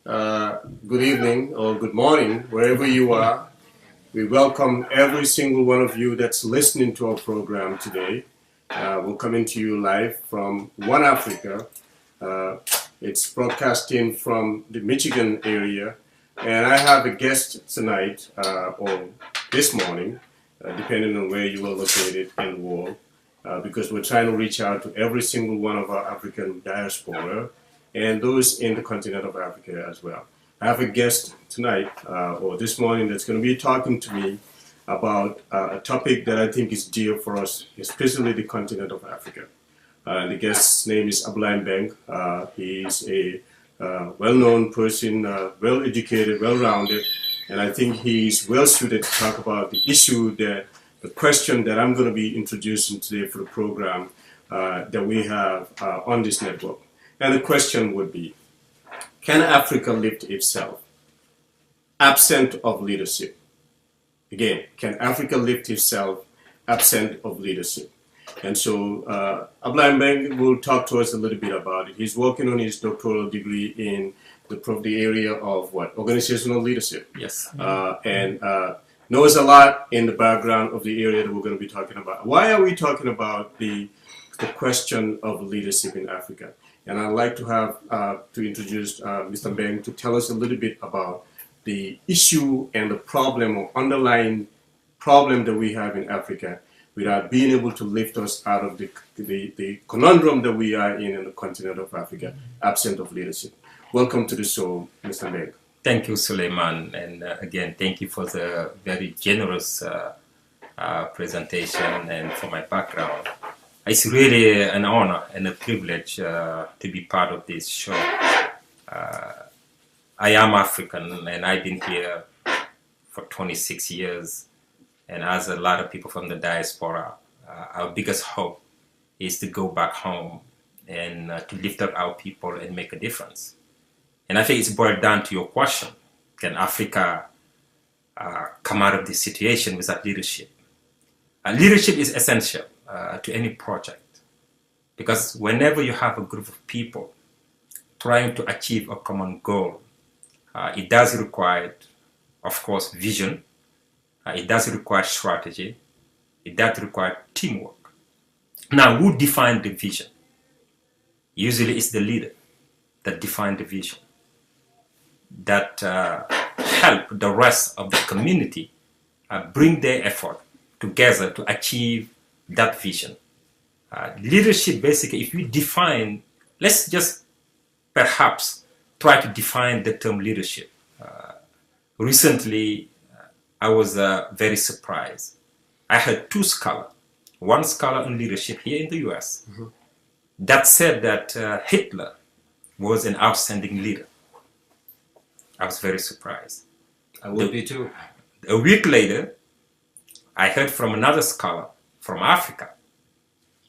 good evening or good morning, wherever you are. We welcome every single one of you that's listening to our program today. We're coming to you live from One Africa. Uh, it's broadcasting from the Michigan area. And I have a guest tonight or this morning, depending on where you are located in the world, because we're trying to reach out to every single one of our African diaspora and those in the continent of Africa as well. I have a guest tonight or this morning that's going to be talking to me about a topic that I think is dear for us, especially the continent of Africa. The guest's name is Ablaye Mbeng. He's a well-known person, well-educated, well-rounded, and I think he's well-suited to talk about the issue that the question that I'm going to be introducing today for the program that we have on this network. And the question would be, can Africa lift itself absent of leadership? Again, can Africa lift itself absent of leadership? And so Ablaye Mbeng will talk to us a little bit about it. He's working on his doctoral degree in the area of what? Organizational leadership. Yes. And knows a lot in the background of the area that we're going to be talking about. Why are we talking about the question of leadership in Africa? And I'd like to have to introduce Mr. Mbeng to tell us a little bit about the issue and the problem or underlying problem that we have in Africa without being able to lift us out of the conundrum that we are in the continent of Africa, absent of leadership. Welcome to the show, Mr. Mbeng. Thank you, Suleiman. And again, thank you for the very generous presentation and for my background. It's really an honor and a privilege to be part of this show. I am African and I've been here for 26 years. And as a lot of people from the diaspora, our biggest hope is to go back home and to lift up our people and make a difference. And I think it's boiled down to your question. Can Africa come out of this situation without leadership? Leadership is essential to any project, because whenever you have a group of people trying to achieve a common goal, it does require, of course, vision. It does require strategy. It does require teamwork. Now, who defines the vision? Usually it's the leader that defines the vision, that help the rest of the community bring their effort together to achieve that vision. Leadership, basically, if we define, let's just perhaps try to define the term leadership. Recently, I was very surprised. I heard two scholars, one scholar on leadership here in the US, that said that Hitler was an outstanding leader. I was very surprised. I would be too. A week later, I heard from another scholar from Africa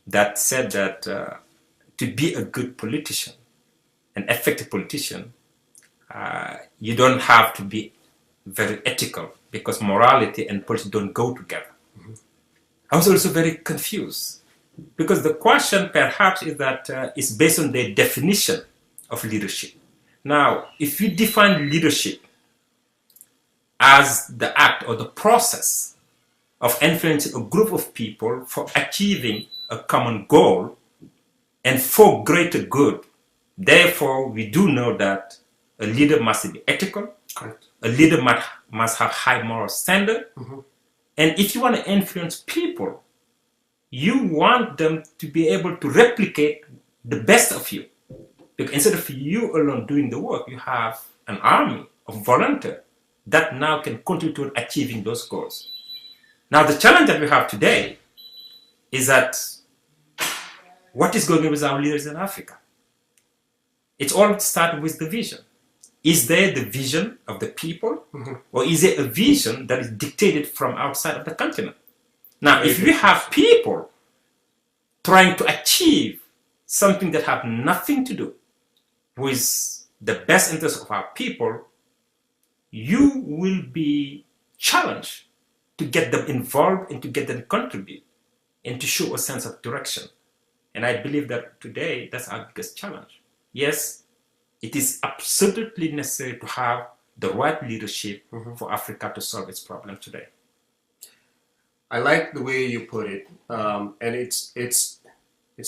that said that to be a good politician, an effective politician, you don't have to be very ethical, because morality and politics don't go together. I was also very confused, because the question perhaps is that it's based on the definition of leadership. Now, if you define leadership as the act or the process of influencing a group of people for achieving a common goal and for greater good, therefore we do know that a leader must be ethical. Correct. A leader must have high moral standard. And if you want to influence people, you want them to be able to replicate the best of you. Because instead of you alone doing the work, you have an army of volunteers that now can contribute to achieving those goals. Now, the challenge that we have today is that what is going on with our leaders in Africa? It's all started with the vision. Is there the vision of the people, or is it a vision that is dictated from outside of the continent? Now, if we have people trying to achieve something that have nothing to do with the best interest of our people, you will be challenged to get them involved and to get them contribute and to show a sense of direction. And I believe that today, that's our biggest challenge. Yes, it is absolutely necessary to have the right leadership for Africa to solve its problem today. I like the way you put it, and it's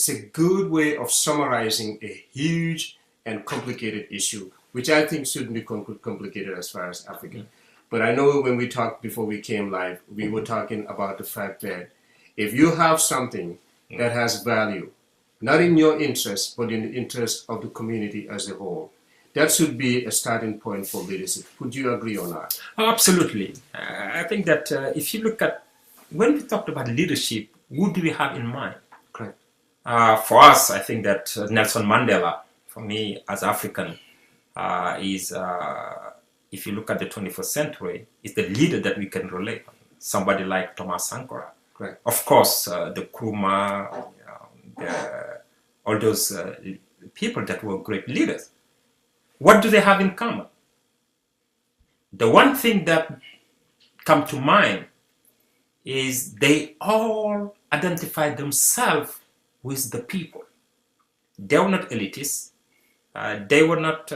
a good way of summarizing a huge and complicated issue, which I think shouldn't be complicated as far as Africa. But I know when we talked before we came live, we were talking about the fact that if you have something that has value, not in your interest, but in the interest of the community as a whole, that should be a starting point for leadership. Would you agree or not? Oh, absolutely. I think that if you look at, when we talked about leadership, who do we have in mind? Correct. For us, I think that Nelson Mandela, for me as African, is, if you look at the 21st century, is the leader that we can relate on. Somebody like Thomas Sankara. Correct. Of course, the Nkrumah, all those people that were great leaders. What do they have in common? The one thing that comes to mind is they all identify themselves with the people. They were not elitists. They were not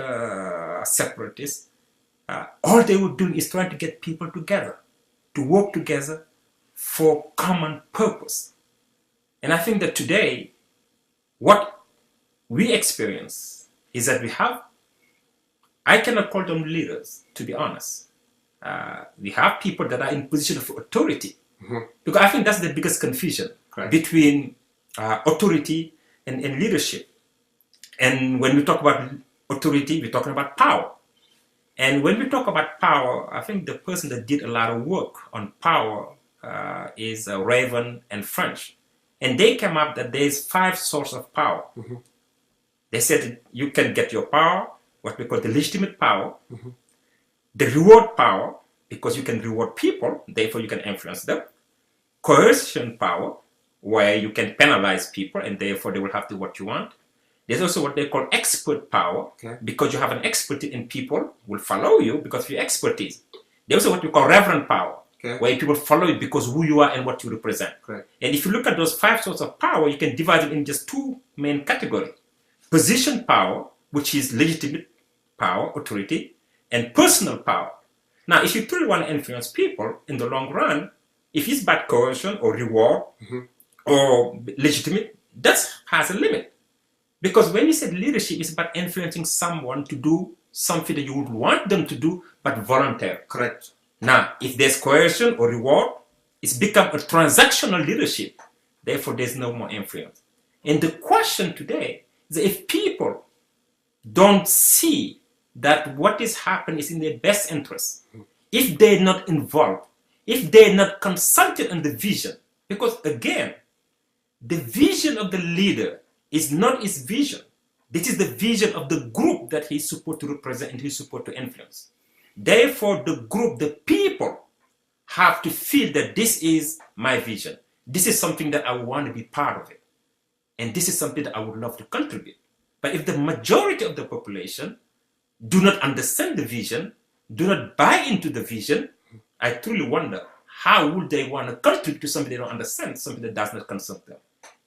separatists. All they were doing is trying to get people together, to work together for common purpose. And I think that today, what we experience is that we have, I cannot call them leaders, to be honest. We have people that are in position of authority. Because I think that's the biggest confusion between authority and leadership. And when we talk about authority, we're talking about power. And when we talk about power, I think the person that did a lot of work on power is Raven and French. And they came up that there's 5 sources of power. They said you can get your power, what we call the legitimate power, the reward power, because you can reward people, therefore you can influence them, coercion power, where you can penalize people and therefore they will have to do what you want. There's also what they call expert power, because you have an expertise in people will follow you because of your expertise. There's also what we call reverend power, where people follow you because of who you are and what you represent. And if you look at those 5 sources of power, you can divide them in just 2 main categories. Position power, which is legitimate power, authority, and personal power. Now, if you truly want to influence people in the long run, if it's about coercion or reward or legitimate, that has a limit. Because when you said leadership, it's about influencing someone to do something that you would want them to do, but voluntary. Correct. Now, if there's coercion or reward, it's become a transactional leadership. Therefore, there's no more influence. And the question today is that if people don't see that what is happening is in their best interest, if they're not involved, if they're not consulted on the vision, because again, the vision of the leader is not his vision. This is the vision of the group that he's supposed to represent and he's supposed to influence. Therefore, the group, the people, have to feel that this is my vision. This is something that I want to be part of it. And this is something that I would love to contribute. But if the majority of the population do not understand the vision, do not buy into the vision, I truly wonder how would they want to contribute to something they don't understand, something that does not concern them.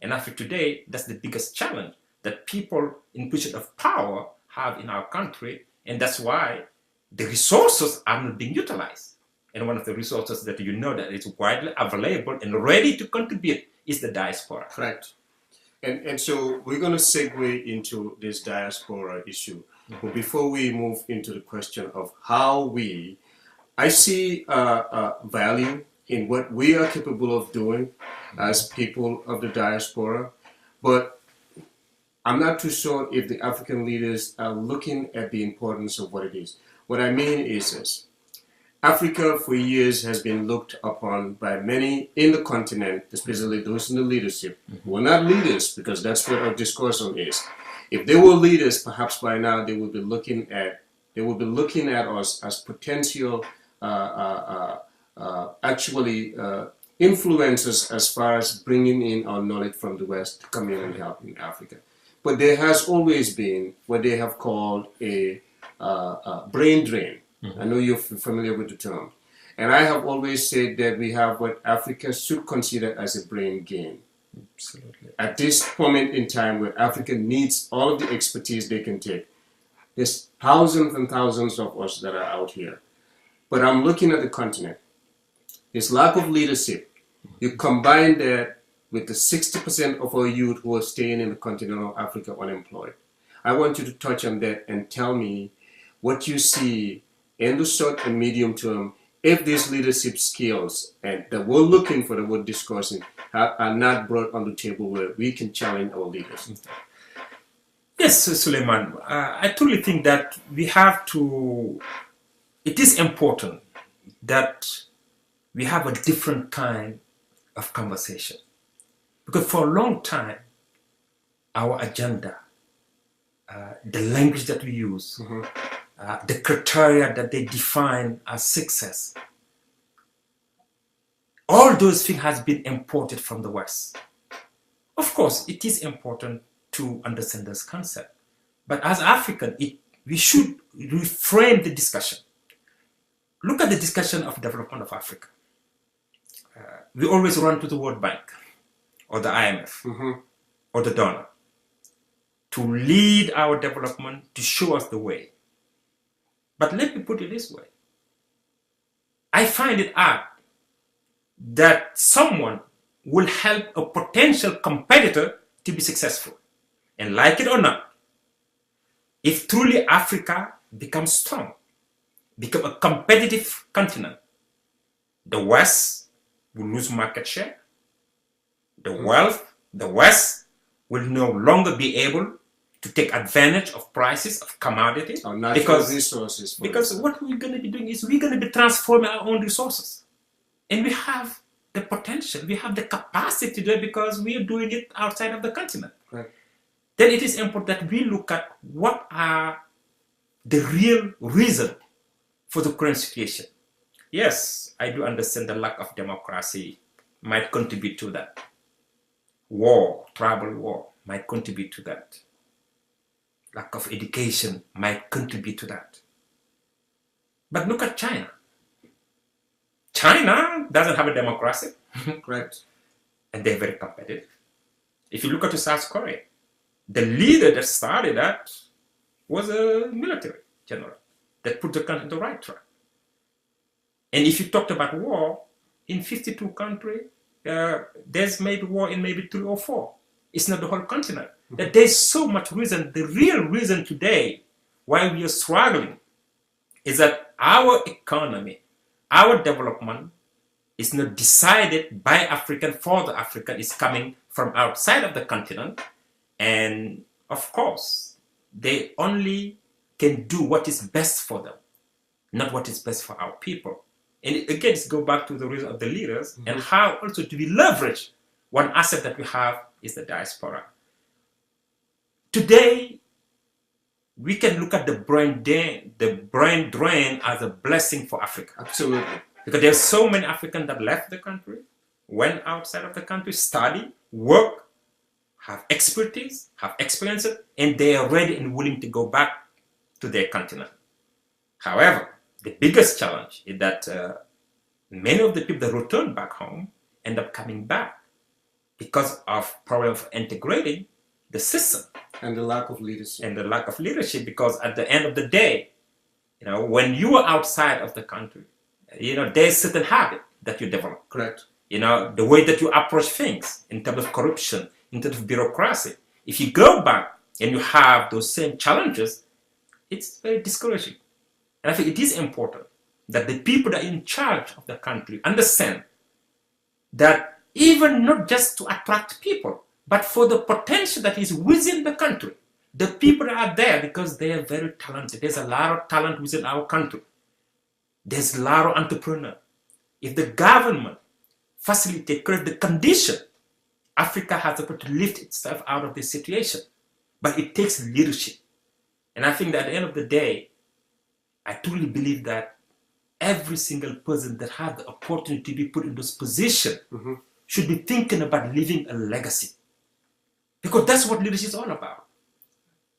And I think today, that's the biggest challenge that people in position of power have in our country. And that's why the resources are not being utilized. And one of the resources that you know that is widely available and ready to contribute is the diaspora. Correct. And so we're going to segue into this diaspora issue. But before we move into the question of how I see value in what we are capable of doing as people of the diaspora, but I'm not too sure if the African leaders are looking at the importance of what it is. What I mean is this: Africa for years has been looked upon by many in the continent, especially those in the leadership, who are not leaders, because that's what our discourse on is. If they were leaders, perhaps by now they would be looking at us as potential influencers as far as bringing in our knowledge from the West to come in and help in Africa. But there has always been what they have called a brain drain. I know you're familiar with the term. And I have always said that we have what Africa should consider as a brain gain. Absolutely. At this moment in time where Africa needs all of the expertise they can take, There's thousands and thousands of us that are out here. But I'm looking at the continent. This lack of leadership, you combine that with the 60% of our youth who are staying in the continent of Africa unemployed. I want you to touch on that and tell me what you see in the short and medium term if these leadership skills and that we're looking for, that we're discussing, are not brought on the table where we can challenge our leaders. Yes, Suleiman, I truly think that we have to, it is important that we have a different kind of conversation. Because for a long time, our agenda, the language that we use, the criteria that they define as success, all those things has been imported from the West. Of course, it is important to understand this concept. But as African, we should reframe the discussion. Look at the discussion of development of Africa. We always run to the World Bank or the IMF or the donor to lead our development, to show us the way. But let me put it this way. I find it odd that someone will help a potential competitor to be successful. And like it or not, if truly Africa becomes strong, become a competitive continent, the West will lose market share. The West will no longer be able to take advantage of prices of commodities because resources. Because what we're going to be doing is we're going to be transforming our own resources. And we have the potential, we have the capacity to do it because we are doing it outside of the continent. Right. Then it is important that we look at what are the real reason for the current situation. Yes, I do understand the lack of democracy might contribute to that. Tribal war might contribute to that. Lack of education might contribute to that. But look at China. China doesn't have a democracy. Correct. And they're very competitive. If you look at South Korea, the leader that started that was a military general that put the country on the right track. And if you talked about war, in 52 countries, there's maybe war in maybe 3 or 4. It's not the whole continent. That there's so much reason. The real reason today why we are struggling is that our economy, our development is not decided by African for the African. It's coming from outside of the continent. And of course, they only can do what is best for them, not what is best for our people. And again, it's go back to the reason of the leaders and how also to be leveraged. One asset that we have is the diaspora. Today, we can look at the brain drain as a blessing for Africa. Absolutely. Because there's so many Africans that left the country, went outside of the country, study, work, have expertise, have experience, and they are ready and willing to go back to their continent. However, the biggest challenge is that many of the people that return back home end up coming back because of problem of integrating the system. And the lack of leadership. Because at the end of the day, when you are outside of the country, there's certain habit that you develop. Correct. The way that you approach things in terms of corruption, in terms of bureaucracy. If you go back and you have those same challenges, it's very discouraging. And I think it is important that the people that are in charge of the country understand that even not just to attract people, but for the potential that is within the country. The people that are there because they are very talented. There's a lot of talent within our country. There's a lot of entrepreneurs. If the government facilitates, create the condition, Africa has the ability to lift itself out of this situation. But it takes leadership. And I think that at the end of the day, I truly believe that every single person that has the opportunity to be put in this position should be thinking about leaving a legacy. Because that's what leadership is all about.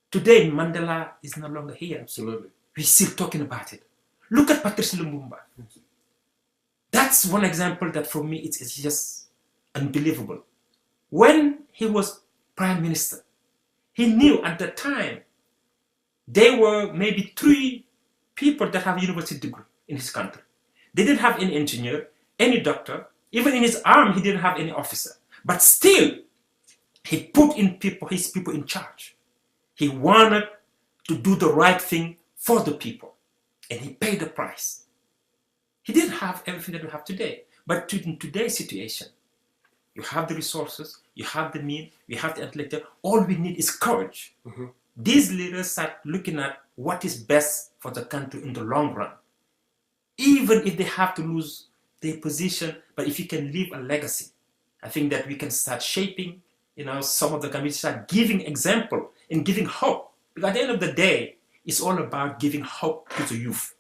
Today, Mandela is no longer here. Absolutely. We're still talking about it. Look at Patrice Lumumba. That's one example that for me, it's just unbelievable. When he was prime minister, he knew at the time there were maybe 3 people that have university degree in his country. They didn't have any engineer, any doctor, even in his army he didn't have any officer. But still, he put his people in charge. He wanted to do the right thing for the people, and he paid the price. He didn't have everything that we have today, but in today's situation, you have the resources, you have the means, you have the intellect. All we need is courage. These leaders start looking at what is best for the country in the long run. Even if they have to lose their position, but if you can leave a legacy, I think that we can start shaping, some of the communities, start giving example and giving hope. Because at the end of the day, it's all about giving hope to the youth.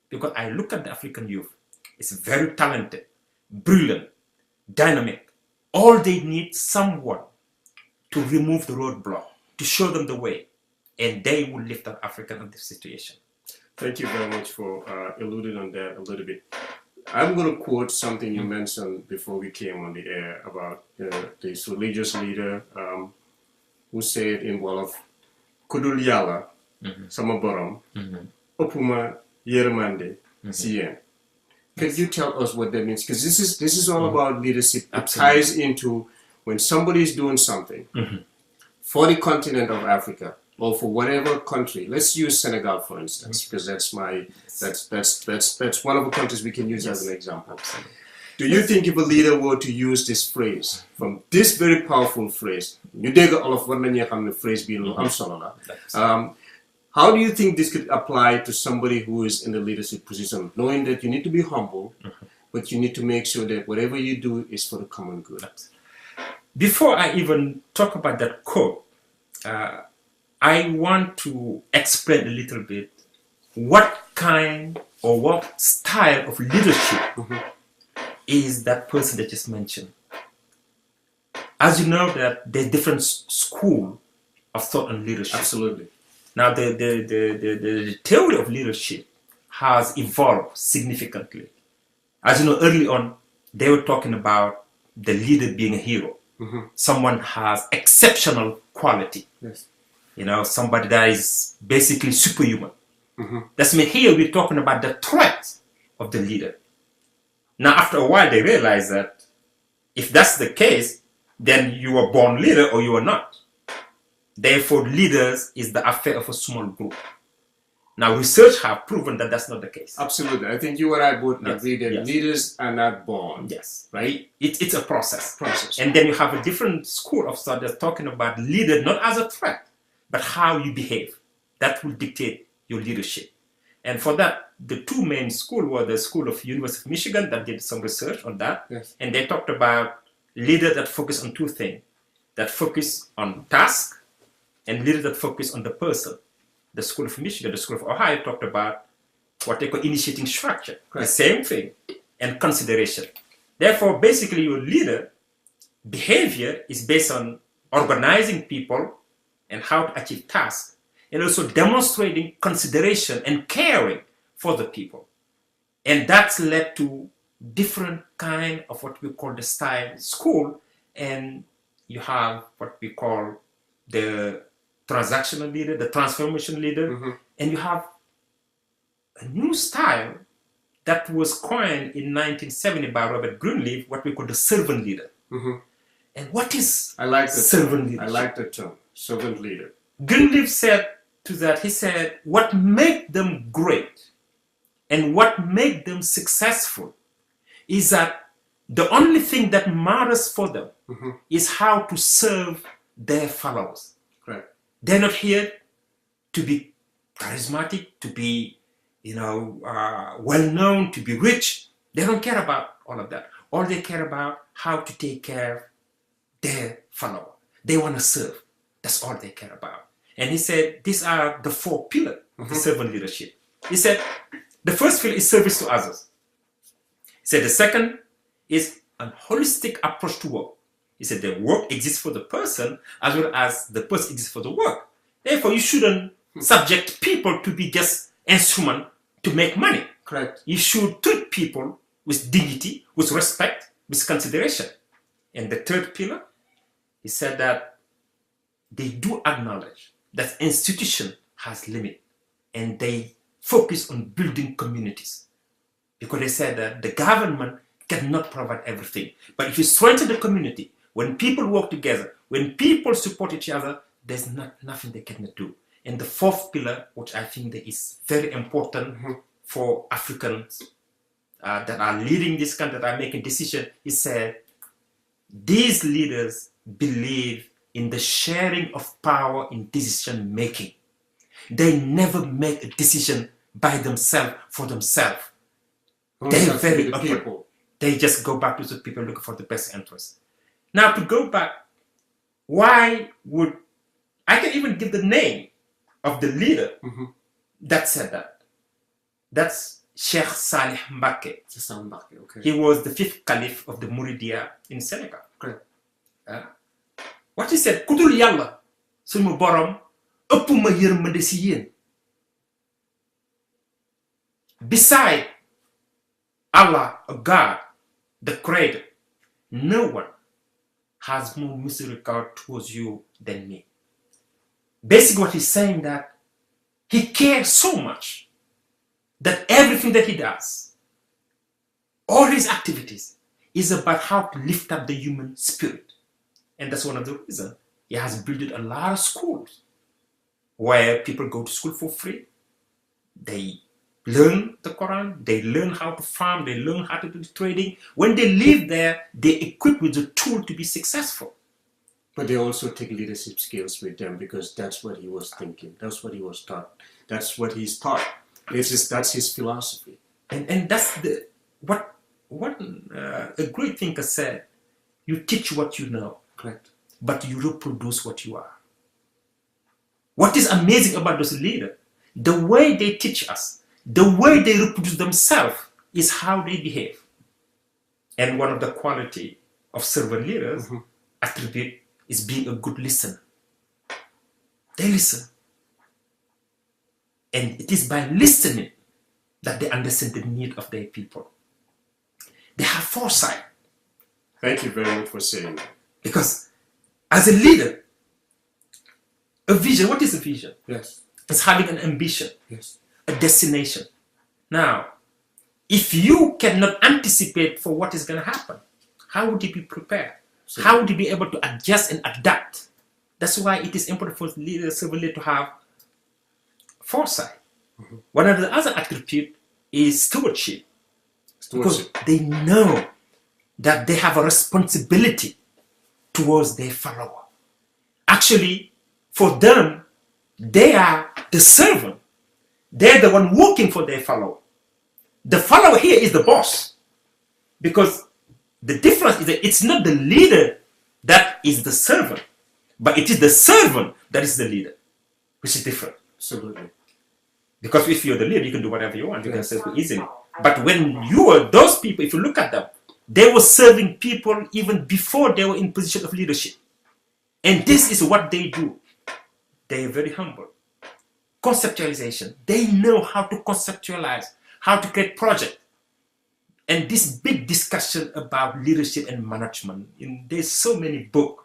Because I look at the African youth, it's very talented, brilliant, dynamic. All they need someone to remove the roadblock, to show them the way, and they will lift up Africa in this situation. Thank you very much for alluding on that a little bit. I'm going to quote something you mentioned before we came on the air about this religious leader who said in Wolof, Kudul Yalla, Sama Borom, Opuma Yermande, Sien. Could you tell us what that means? Because this is all about leadership. It ties into when somebody is doing something for the continent of Africa or for whatever country. Let's use Senegal for instance, because that's one of the countries we can use as an example. Do you think if a leader were to use this phrase, from this very powerful phrase, you dégg Olof war nañu xam ne phrase bi lu am solo la. How do you think this could apply to somebody who is in the leadership position, knowing that you need to be humble, but you need to make sure that whatever you do is for the common good? Before I even talk about that quote, I want to explain a little bit what kind or what style of leadership is that person that just mentioned. As you know that there's different school of thought on leadership. Absolutely. Now, the theory of leadership has evolved significantly. As you know, early on, they were talking about the leader being a hero. Someone has exceptional quality. Yes. Somebody that is basically superhuman. That's mean here we're talking about the threat of the leader. Now, after a while, they realize that if that's the case, then you are born leader or you are not. Therefore, leaders is the affair of a small group. Now, research have proven that that's not the case. Absolutely. I think you and I both agree that leaders are not born. Yes. Right? It's a process. And then you have a different school of thought that's talking about leader not as a threat, but how you behave. That will dictate your leadership. And for that, the 2 main schools were the School of University of Michigan that did some research on that. Yes. And they talked about leaders that focus on 2 things. That focus on task and leaders that focus on the person. The School of Michigan, the School of Ohio talked about what they call initiating structure. Correct. The same thing. And consideration. Therefore, basically your leader behavior is based on organizing people and how to achieve tasks. And also demonstrating consideration and caring for the people. And that's led to different kind of what we call the style school. And you have what we call the transactional leader, the transformation leader, and you have a new style that was coined in 1970 by Robert Greenleaf, what we call the servant leader. And what is servant leader? I like the term, servant leader. Greenleaf said to that, he said, what made them great and what made them successful is that the only thing that matters for them is how to serve their followers. Right. They're not here to be charismatic, to be, well-known, to be rich. They don't care about all of that. All they care about how to take care of their follower. They want to serve. That's all they care about. And he said, these are the 4 pillars of the servant leadership. He said, the first pillar is service to others. He said, the second is a holistic approach to work. He said, the work exists for the person as well as the person exists for the work. Therefore, you shouldn't subject people to be just instrument to make money. Correct. You should treat people with dignity, with respect, with consideration. And the third pillar, he said that they do acknowledge that institutions has limit, and they focus on building communities because they said that the government cannot provide everything. But if you strengthen the community, when people work together, when people support each other, there's nothing they cannot do. And the fourth pillar, which I think that is very important for Africans that are leading this country, that are making decisions, is said these leaders believe in the sharing of power in decision making. They never make a decision by themselves for themselves. They're very open. They just go back to the people looking for the best interest. Now, to go back, why would I can even give the name of the leader that said that? That's Sheikh Salih Mbake. Okay. He was the fifth caliph of the Mouridia in Senegal. Okay. What he said, Kudul Yalla, suñu borom, ëpp ma yërmande si yéen. Beside Allah, a God, the Creator, no one has more misericord towards you than me. Basically, what he's saying that he cares so much that everything that he does, all his activities, is about how to lift up the human spirit. And that's one of the reasons he has built a lot of schools where people go to school for free. They learn the Quran, they learn how to farm, they learn how to do trading. When they live there, they're equipped with the tool to be successful. But they also take leadership skills with them because that's what he was thinking. That's what he was taught. That's what he's taught. That's his philosophy. And that's what a great thinker said. You teach what you know. Correct. But you reproduce what you are. What is amazing about those leaders, the way they teach us, the way they reproduce themselves is how they behave. And one of the quality of servant leaders attribute is being a good listener. They listen. And it is by listening that they understand the need of their people. They have foresight. Thank you very much for saying that. Because as a leader, a vision, what is a vision? Yes. It's having an ambition. Yes. A destination. Now, if you cannot anticipate for what is going to happen, how would you be prepared? So, how would you be able to adjust and adapt? That's why it is important for a servant leader to have foresight. One of the other attributes is stewardship. Because they know that they have a responsibility towards their follower. Actually, for them, they are the servant. They're the one working for their follower. The follower here is the boss. Because the difference is that it's not the leader that is the servant, but it is the servant that is the leader, which is different. Absolutely. Because if you're the leader, you can do whatever you want. You can serve easily. But when you are those people, if you look at them, they were serving people even before they were in position of leadership. And this is what they do. They are very humble. Conceptualization. They know how to conceptualize, how to create projects. And this big discussion about leadership and management, there's so many books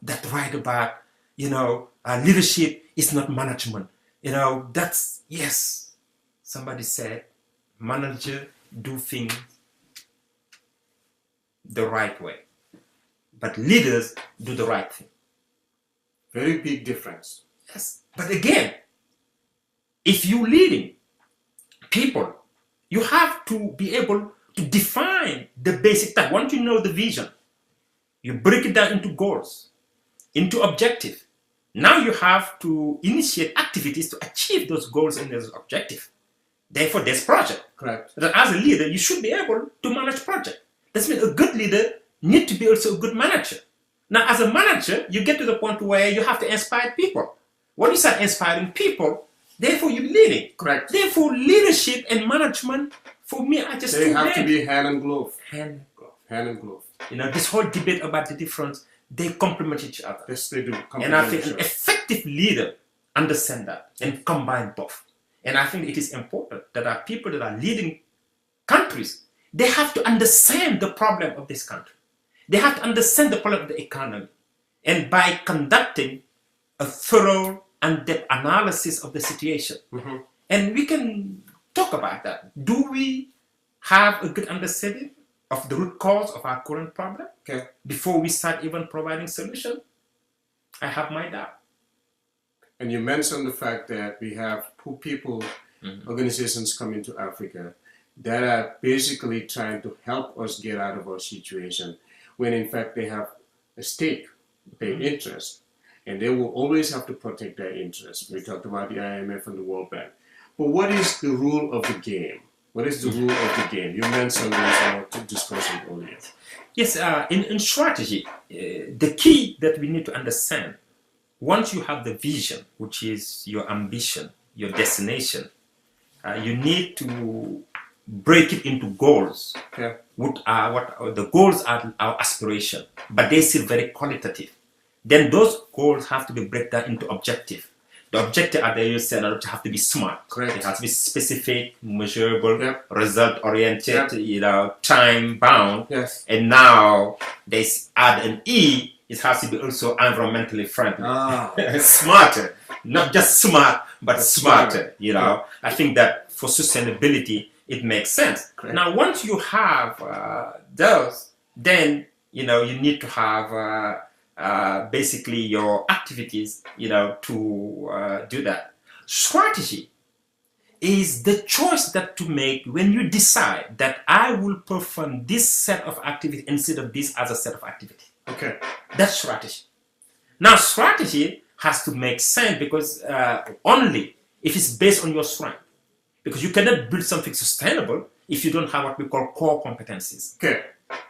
that write about, leadership is not management. That's, yes, somebody said, manager do things the right way, but leaders do the right thing. Very big difference. Yes, but again, if you're leading people, you have to be able to define the basic task. Once you know the vision, you break it down into goals, into objectives. Now you have to initiate activities to achieve those goals and those objectives. Therefore, there's project. Correct. That as a leader, you should be able to manage project. That means a good leader needs to be also a good manager. Now, as a manager, you get to the point where you have to inspire people. When you start inspiring people, therefore you're leading. Correct. Therefore, leadership and management, for me, are just they two have men. to be hand and glove. Hand and glove. Hand and glove. This whole debate about the difference, they complement each other. Yes, they do. And I think an effective leader understands that and combine both. And I think it is important that our people that are leading countries, they have to understand the problem of this country. They have to understand the problem of the economy. And by conducting a thorough in-depth analysis of the situation. And we can talk about that. Do we have a good understanding of the root cause of our current problem before we start even providing solution? I have my doubt. And you mentioned the fact that we have poor people, organizations coming to Africa that are basically trying to help us get out of our situation, when in fact they have a stake, their interest, and they will always have to protect their interests. We talked about the IMF and the World Bank. But what is the rule of the game? What is the rule of the game? You mentioned this in our discussion earlier. Yes, in strategy, the key that we need to understand, once you have the vision, which is your ambition, your destination, you need to break it into goals. The goals are our aspiration, but they still very qualitative. Then those goals have to be broken down into objective. The objective, as you said, have to be smart. Correct. It has to be specific, measurable, result-oriented, time-bound. Yes. And now they add an E. It has to be also environmentally friendly. Smarter, not just smart, but smarter. I think that for sustainability, it makes sense. Correct. Now, once you have those, then you need to have basically your activities, to do that. Strategy is the choice that to make when you decide that I will perform this set of activity instead of this other set of activity. Okay. That's strategy. Now, strategy has to make sense because only if it's based on your strength. Because you cannot build something sustainable if you don't have what we call core competencies. Okay.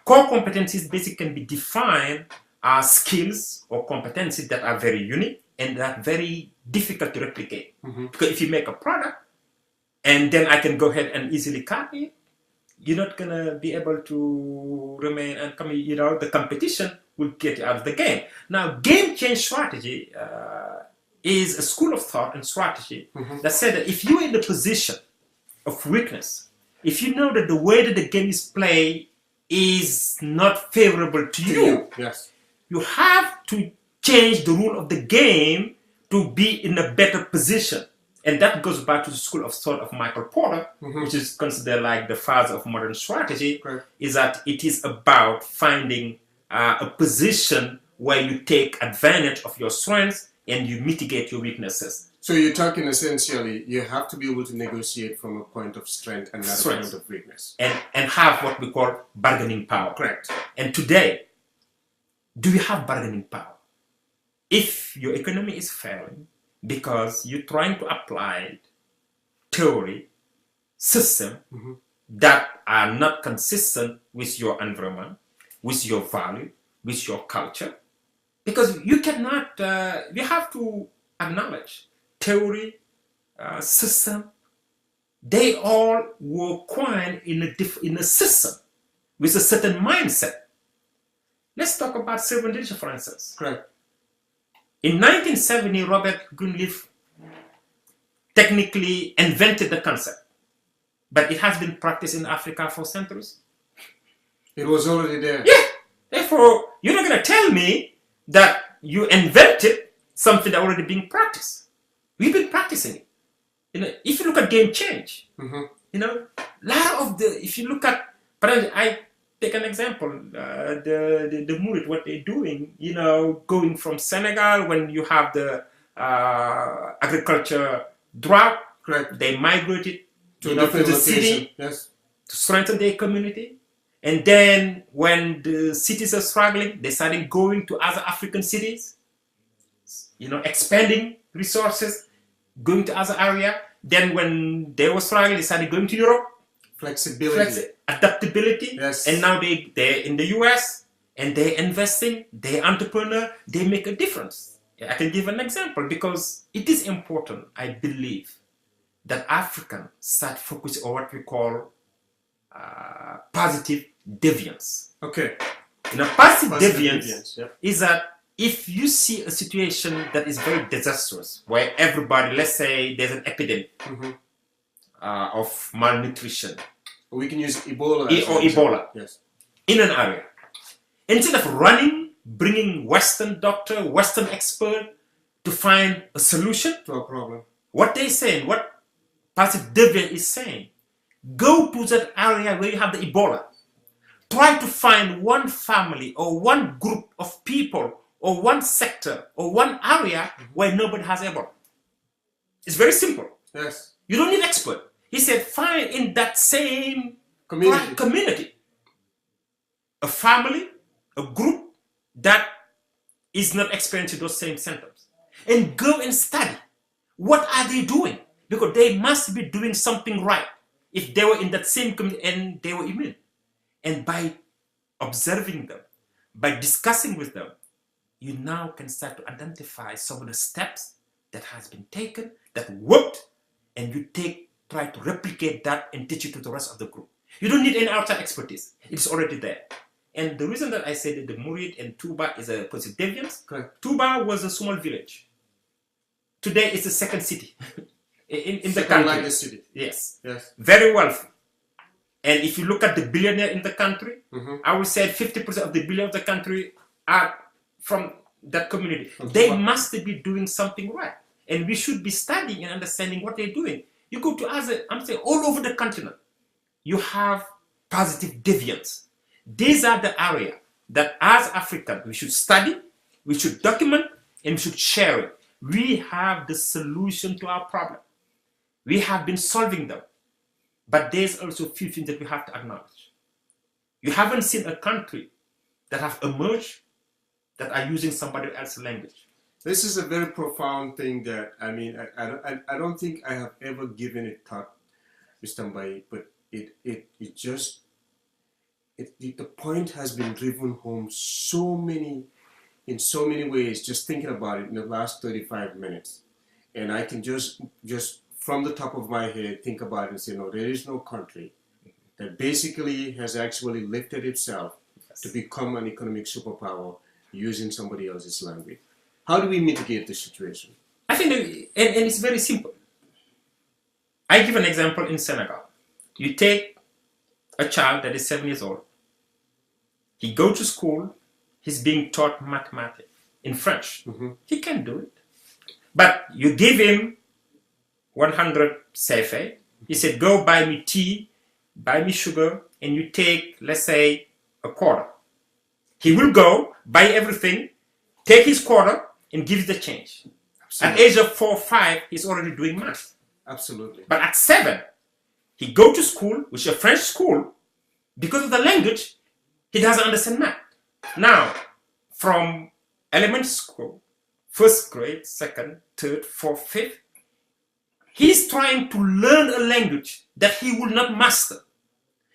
Core competencies basically can be defined as skills or competencies that are very unique and that are very difficult to replicate. Because if you make a product and then I can go ahead and easily copy it, you're not going to be able to remain and come, the competition will get you out of the game. Now, game change strategy is a school of thought and strategy that said that if you're in the position of weakness, if you know that the way that the game is played is not favorable to you, yes, you have to change the rule of the game to be in a better position. And that goes back to the school of thought of Michael Porter, which is considered like the father of modern strategy, is that it is about finding a position where you take advantage of your strengths and you mitigate your weaknesses. So you're talking essentially, you have to be able to negotiate from a point of strength and not a point of weakness. And have what we call bargaining power. Correct. And today, do you have bargaining power? If your economy is failing, because you're trying to apply theory, system that are not consistent with your environment, with your value, with your culture. Because you cannot, you have to acknowledge theory, system, they all were coined in a system with a certain mindset. Let's talk about servant leadership, for instance. Correct. In 1970, Robert Greenleaf technically invented the concept, but it has been practiced in Africa for centuries. It was already there. Yeah. Therefore, you're not going to tell me that you invented something that already being practiced. We've been practicing it. If you look at game change, lot of if you look at, I take an example, the Murid, what they're doing, going from Senegal when you have the agriculture drought, correct, they migrated to the city yes, to strengthen their community. And then when the cities are struggling, they started going to other African cities, expanding resources, going to other areas. Then when they were struggling, they started going to Europe. Flexibility. Adaptability. Yes. And now they're in the US and they're investing, they're entrepreneur, they make a difference. I can give an example because it is important, I believe, that Africans start focusing on what we call positive deviance. Okay. Positive deviance yep, is that if you see a situation that is very disastrous, where everybody, let's say there's an epidemic of malnutrition. We can use Ebola. Ebola. Yes. In an area. Instead of bringing Western doctor, Western expert to find a solution to a problem. What they're saying, what Pastor David is saying, go to that area where you have the Ebola. Try to find one family or one group of people or one sector or one area where nobody has Ebola. It's very simple. Yes. You don't need expert. He said, find in that same community a family, a group that is not experiencing those same symptoms. And go and study. What are they doing? Because they must be doing something right if they were in that same community and they were immune. And by observing them, by discussing with them, you now can start to identify some of the steps that has been taken, that worked, and you try to replicate that and teach it to the rest of the group. You don't need any outside expertise. It's already there. And the reason that I said that the Murid and Tuba is a positive deviance, Tuba was a small village. Today it's the second city in the country. Largest city. Yes. Yes. Very wealthy. And if you look at the billionaire in the country, I would say 50% of the billionaires of the country are from that community. They must be doing something right. And we should be studying and understanding what they're doing. You go to other, I'm saying all over the continent, you have positive deviance. These are the areas that as Africans, we should study, we should document, and we should share it. We have the solution to our problem. We have been solving them. But there's also a few things that we have to acknowledge. You haven't seen a country that have emerged that are using somebody else's language. This is a very profound thing that, I mean, I don't think I have ever given it thought, Mr. Mbai, but the point has been driven home in so many ways, just thinking about it in the last 35 minutes. And I can just from the top of my head think about it and say, no, there is no country that basically has actually lifted itself to become an economic superpower using somebody else's language. How do we mitigate the situation? I think, and it's very simple. I give an example in Senegal. You take a child that is 7 years old. He goes to school. He's being taught mathematics in French. He can do it. But you give him 100 CFA. He said, go buy me tea, buy me sugar, and you take, let's say, a quarter. He will go, buy everything, take his quarter, and give the change. Absolutely. At age of 4 or 5, he's already doing math. Absolutely. But at 7, he go to school, which is a French school, because of the language, he doesn't understand math. Now, from elementary school, first grade, second, third, fourth, fifth, he's trying to learn a language that he will not master.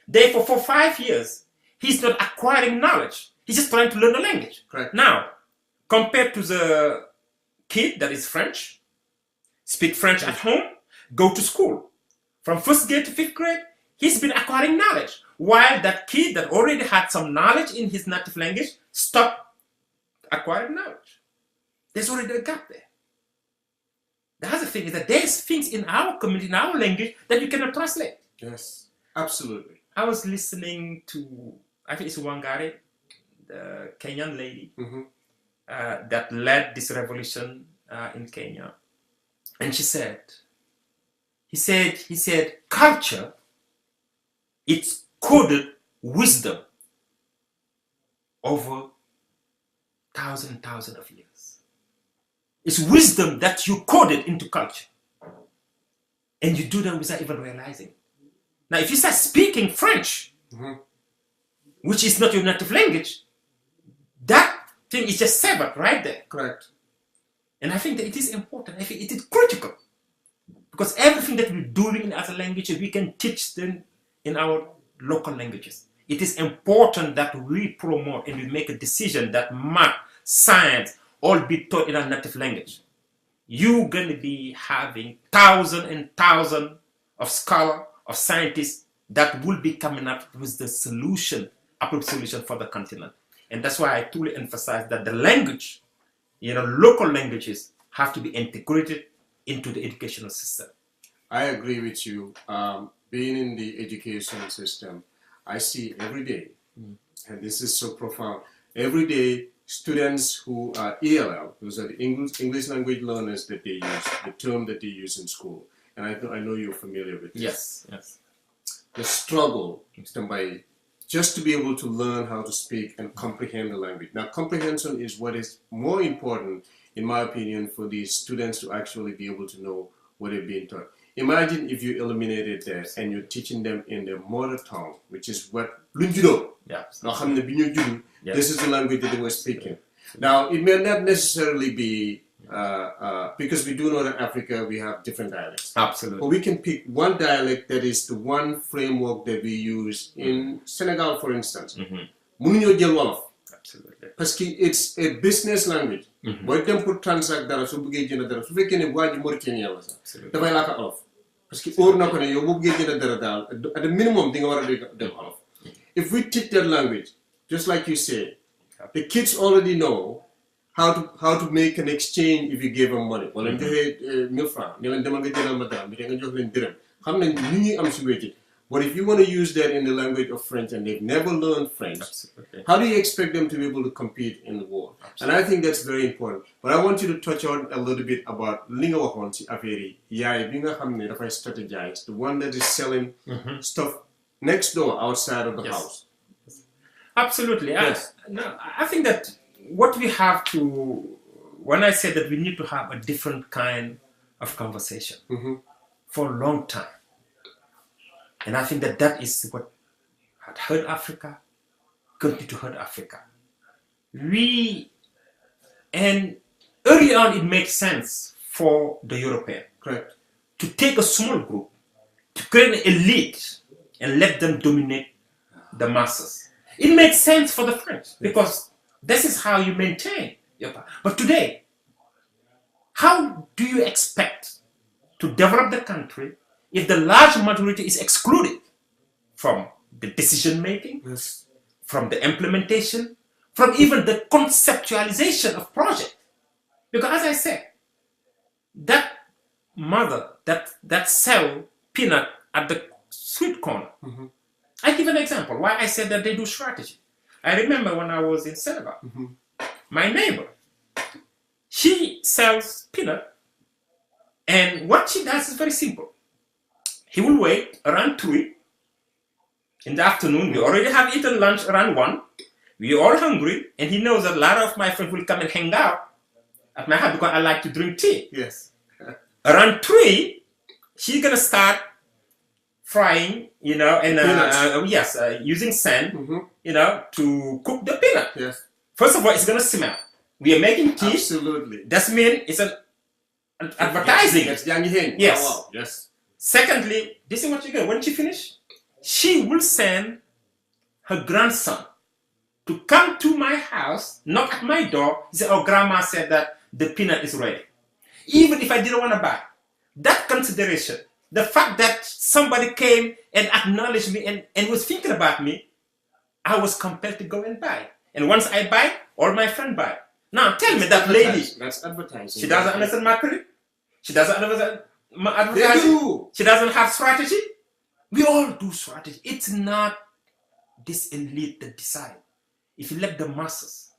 Therefore, for 5 years, he's not acquiring knowledge. He's just trying to learn a language. Correct. Now, compared to the kid that is French, speak French at home, go to school. From first grade to 5th grade, he's been acquiring knowledge. While that kid that already had some knowledge in his native language stopped acquiring knowledge. There's already a gap there. The other thing is that there's things in our community, in our language, that you cannot translate. Yes, absolutely. I was listening to, I think it's Wangari, the Kenyan lady, that led this revolution in Kenya. And he said, culture, it's coded wisdom over thousands of years. It's wisdom that you coded into culture. And you do that without even realizing. Now, if you start speaking French, which is not your native language, that thing is just severed right there. Correct. And I think that it is important. I think it is critical. Because everything that we're doing in other languages, we can teach them in our local languages. It is important that we promote and we make a decision that math, science, all be taught in our native language. You're going to be having thousands and thousands of scholars, of scientists that will be coming up with the solution, appropriate solution for the continent. And that's why I truly emphasize that the language, local languages have to be integrated into the educational system. I agree with you. Being in the education system, I see every day, and this is so profound, every day students who are ELL, those are the English language learners that they use, the term that they use in school. And I know you're familiar with this. Yes, yes. The struggle by just to be able to learn how to speak and comprehend the language. Now, comprehension is what is more important, in my opinion, for these students to actually be able to know what they're being taught. Imagine if you eliminated that and you're teaching them in their mother tongue, which is what Lunjudo. Yeah. This is the language that they were speaking. Now, it may not necessarily be because we do know that in Africa we have different dialects. Absolutely. But we can pick one dialect that is the one framework that we use in Senegal, for instance. Mënuñoo jël Wolof. Absolutely. Parce que it's a business language. Booy dem pour transact dara su bëggee jënd dara su fekkee ne waa ji Mauritanien la sax dafay làkk Wolof. Parce que óor na ko ne yow boo bëggee jënd dara daal at the minimum di nga war a dem Wolof. If we teach that language, just like you said, the kids already know how to make an exchange if you give them money. Wala joxe 1000 francs, ñu leen demal nga jëndal ma dara, bi nga jox leen dërëm. Xam nañ ñu ñuy am si wécci. But if you want to use that in the language of French and they've never learned French, absolutely, how do you expect them to be able to compete in the world? Absolutely. And I think that's very important. But I want you to touch on a little bit about li nga waxoon ci affaire yi yaay bi nga xam ne dafay strategize, the one that is selling stuff next door outside of the house. Absolutely. Yes. I think that what we have to, when I say that we need to have a different kind of conversation for a long time. And I think that is what had hurt Africa, continue to hurt Africa. And early on it made sense for the European, correct, to take a small group, to create an elite and let them dominate the masses. It makes sense for the French because this is how you maintain your power. But today, how do you expect to develop the country if the large majority is excluded from the decision making, from the implementation, from even the conceptualization of project? Because as I said, that mother that sell peanut at the street corner, I give an example why I said that they do strategy. I remember when I was in Senegal, my neighbor, she sells peanut, and what she does is very simple. He will wait around 3 in the afternoon. We already have eaten lunch around 1. We're all hungry, and he knows that a lot of my friends will come and hang out at my house because I like to drink tea. Yes. Around 3, she's gonna start frying, and using sand, to cook the peanut. Yes. First of all, it's gonna smell. We are making tea. Absolutely. That means it's an advertising. Yes. Oh, wow. Yes. Secondly, this is what you get. When she finish, she will send her grandson to come to my house, knock at my door, say, "Oh, grandma said that the peanut is ready." Even if I didn't want to buy, that consideration, the fact that somebody came and acknowledged me and was thinking about me, I was compelled to go and buy. And once I buy, all my friends buy. Now tell me that lady. That's advertising. She doesn't understand marketing. She doesn't understand advertising. She doesn't have strategy. We all do strategy. It's not this elite that decide. If you let the masses,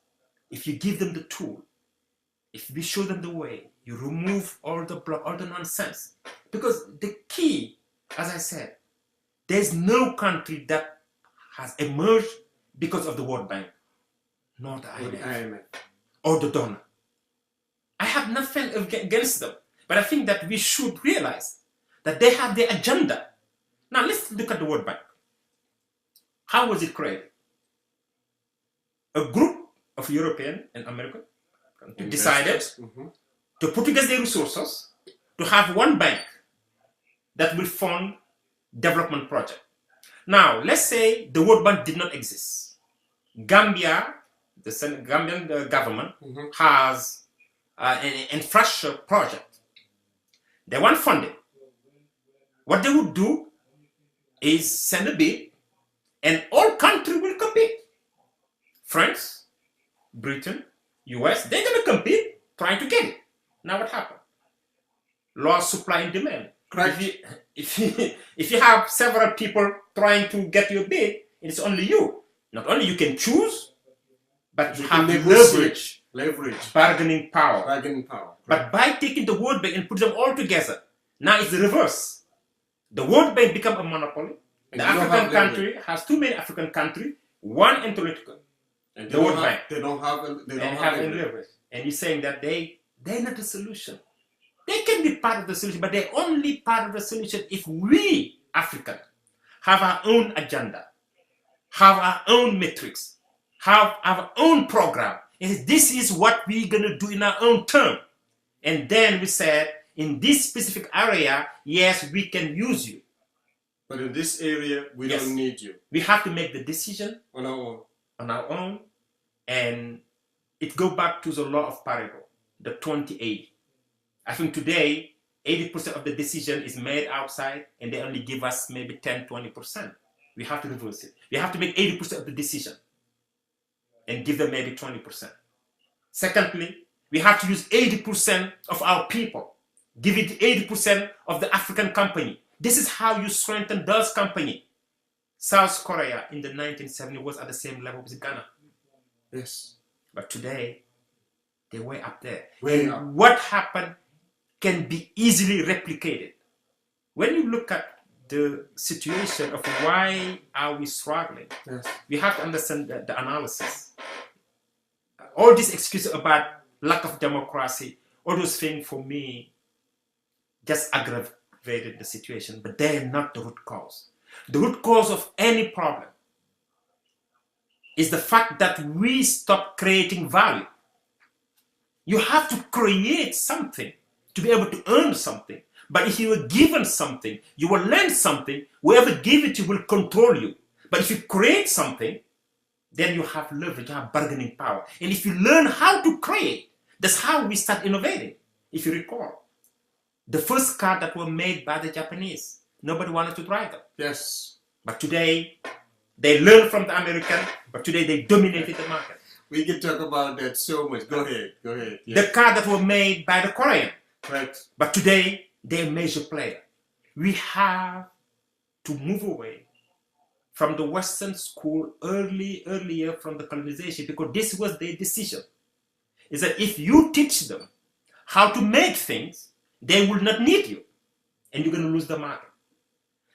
if you give them the tool, if we show them the way, you remove all the block, all the nonsense. Because the key, as I said, there's no country that has emerged because of the World Bank, nor the IMF, or the donor. I have nothing against them, but I think that we should realize that they have their agenda. Now let's look at the World Bank. How was it created? A group of European and American decided to put together their resources to have one bank that will fund development project. Now, let's say the World Bank did not exist. Gambia, the Gambian government has an infrastructure project. They want funding. What they would do is send a bid and all countries will compete. France, Britain, US, they're going to compete trying to get it. Now what happened? Law of supply and demand. If you have several people trying to get your bid, it's only you. Not only you can choose, but You have can negotiate. leverage, bargaining power. Bargaining power. But by taking the World Bank and put them all together, now it's the reverse. The World Bank become a monopoly. And The you don't African have country has too many African countries, one intellectual. And The World Bank. They don't have any leverage. And you're saying that they're not the solution. They can be part of the solution, but they're only part of the solution if we, Africans, have our own agenda, have our own metrics, have our own program. And this is what we're going to do in our own term. And then we said, in this specific area, yes, we can use you. But in this area, we don't need you. We have to make the decision on our own. And it goes back to the law of Pareto, the 20-80. I think today, 80% of the decision is made outside, and they only give us maybe 10-20%. We have to reverse it. We have to make 80% of the decision and give them maybe 20%. Secondly, we have to use 80% of our people. Give it 80% of the African company. This is how you strengthen those companies. South Korea in the 1970s was at the same level as Ghana. Yes. But today, they're way up there. Way up. What happened can be easily replicated. When you look at the situation of why are we struggling, yes, we have to understand the analysis. All these excuses about lack of democracy, all those things for me just aggravated the situation, but they are not the root cause. The root cause of any problem is the fact that we stop creating value. You have to create something to be able to earn something. But if you are given something, you will learn something. Whoever gave it to you will control you. But if you create something, then you have leverage, you have bargaining power. And if you learn how to create, that's how we start innovating. If you recall, the first car that were made by the Japanese, nobody wanted to drive them. Yes. But today, they learned from the American, but today they dominated the market. We can talk about that so much. Go ahead. Yes. The car that were made by the Korean. Correct. But today, they're a major player. We have to move away from the Western school earlier from the colonization, because this was their decision. Is that if you teach them how to make things, they will not need you, and you're going to lose the market.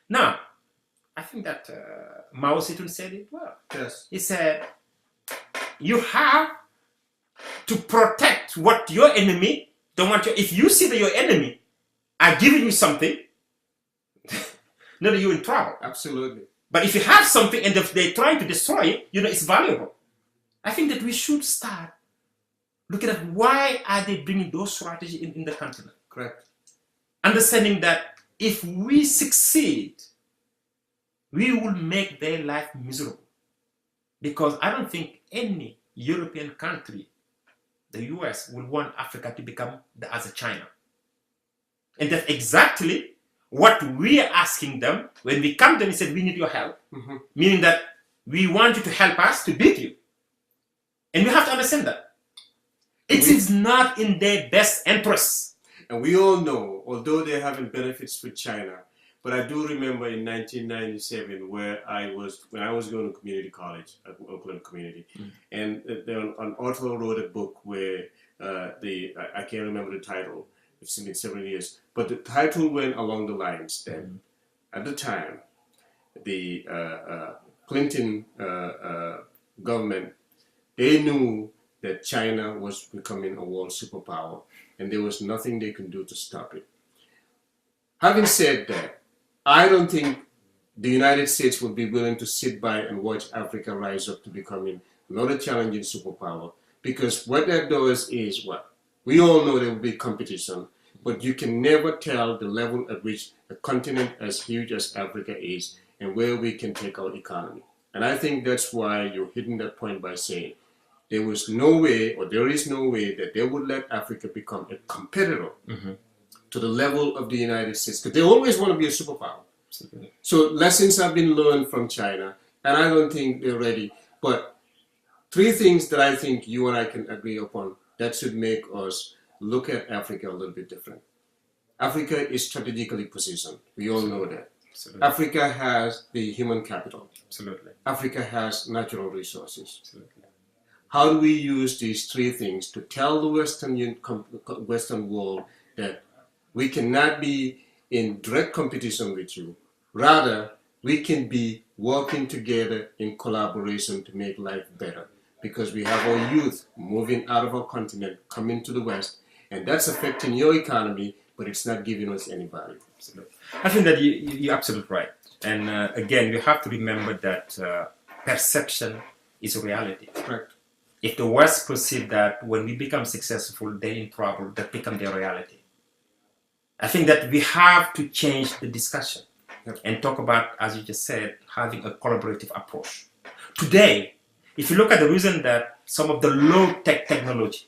Now, I think that Mao Zedong said it well. Yes. He said, you have to protect what your enemy don't want you. If you see that your enemy are giving you something, then you're in trouble. Absolutely. But if you have something and if they're trying to destroy it, you know, it's valuable. I think that we should start looking at why are they bringing those strategies in the continent. Correct. Understanding that if we succeed, we will make their life miserable. Because I don't think any European country, the US, will want Africa to become the other China. And that's exactly what we are asking them when we come to them and say, we need your help. Mm-hmm. Meaning that we want you to help us to beat you. And we have to understand that. It is not in their best interest. And we all know, although they're having benefits with China, but I do remember in 1997 when I was going to community college at Oakland Community, and an author wrote a book where I can't remember the title. It's been 7 years, but the title went along the lines that at the time the Clinton government, they knew that China was becoming a world superpower, and there was nothing they could do to stop it. Having said that, I don't think the United States would be willing to sit by and watch Africa rise up to becoming another challenging superpower, because what that does is what? We all know there will be competition, but you can never tell the level at which a continent as huge as Africa is and where we can take our economy. And I think that's why you're hitting that point by saying there was no way, or there is no way, that they would let Africa become a competitor to the level of the United States, because they always want to be a superpower. Absolutely. So lessons have been learned from China, and I don't think they're ready. But three things that I think you and I can agree upon that should make us look at Africa a little bit different. Africa is strategically positioned. We all know that. Absolutely. Africa has the human capital. Absolutely. Africa has natural resources. Absolutely. How do we use these three things to tell the Western world that we cannot be in direct competition with you? Rather, we can be working together in collaboration to make life better, because we have our youth moving out of our continent, coming to the West, and that's affecting your economy, but it's not giving us any value. Absolutely. I think that you're absolutely right. And again, you have to remember that perception is reality. Correct. If the West perceive that when we become successful, they're in trouble, that become their reality. I think that we have to change the discussion and talk about, as you just said, having a collaborative approach. Today, if you look at the reason that some of the low-tech technology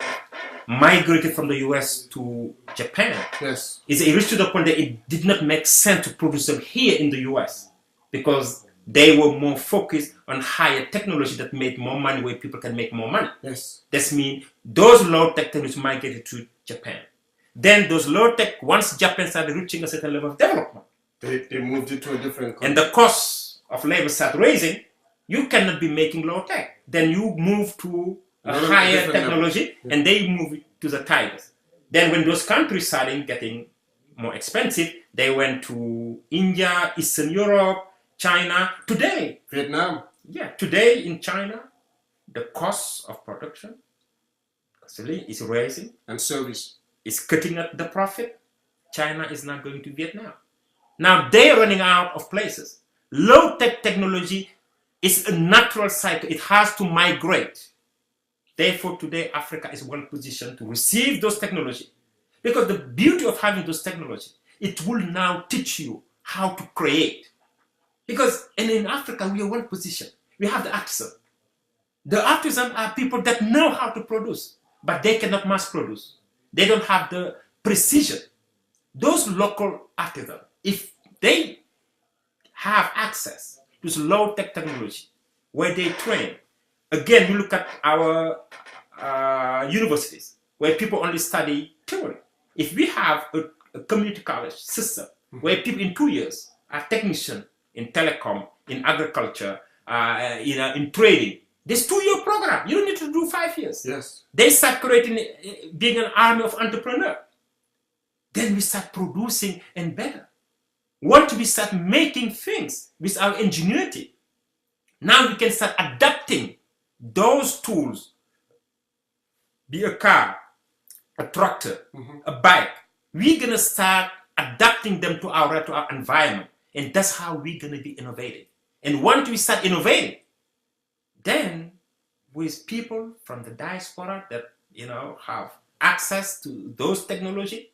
migrated from the US to Japan, Yes. is it reached to the point that it did not make sense to produce them here in the US because they were more focused on higher technology that made more money, where people can make more money. Yes. That means those low-tech technologies migrated to Japan. Then those low-tech, once Japan started reaching a certain level of development, They moved it to a different country. and the cost of labor started raising, you cannot be making low-tech. Then you move to a higher technology, and they move it to the tigers. Then when those countries started getting more expensive, they went to India, Eastern Europe, China. Today, today in China, the cost of production is rising. And service. It's cutting up the profit. China is not going to Vietnam. Now they're running out of places. Low-tech technology is a natural cycle. It has to migrate. Therefore, today, Africa is well positioned to receive those technology. Because the beauty of having those technology, it will now teach you how to create. Because in Africa, we are well positioned. We have the artisan. The artisans are people that know how to produce, but they cannot mass produce. They don't have the precision. Those local artisans, if they have access to low-tech technology, where they train, again, you look at our universities, where people only study theory. If we have a community college system, where people in 2 years are technicians in telecom, in agriculture, in trading, this 2-year program, you don't need to do 5 years. Yes. They start creating, being an army of entrepreneurs. Then we start producing and better. Once we start making things with our ingenuity, now we can start adapting those tools, be a car, a tractor, a bike. We're going to start adapting them to our environment. And that's how we're going to be innovating. And once we start innovating, then with people from the diaspora that, have access to those technology,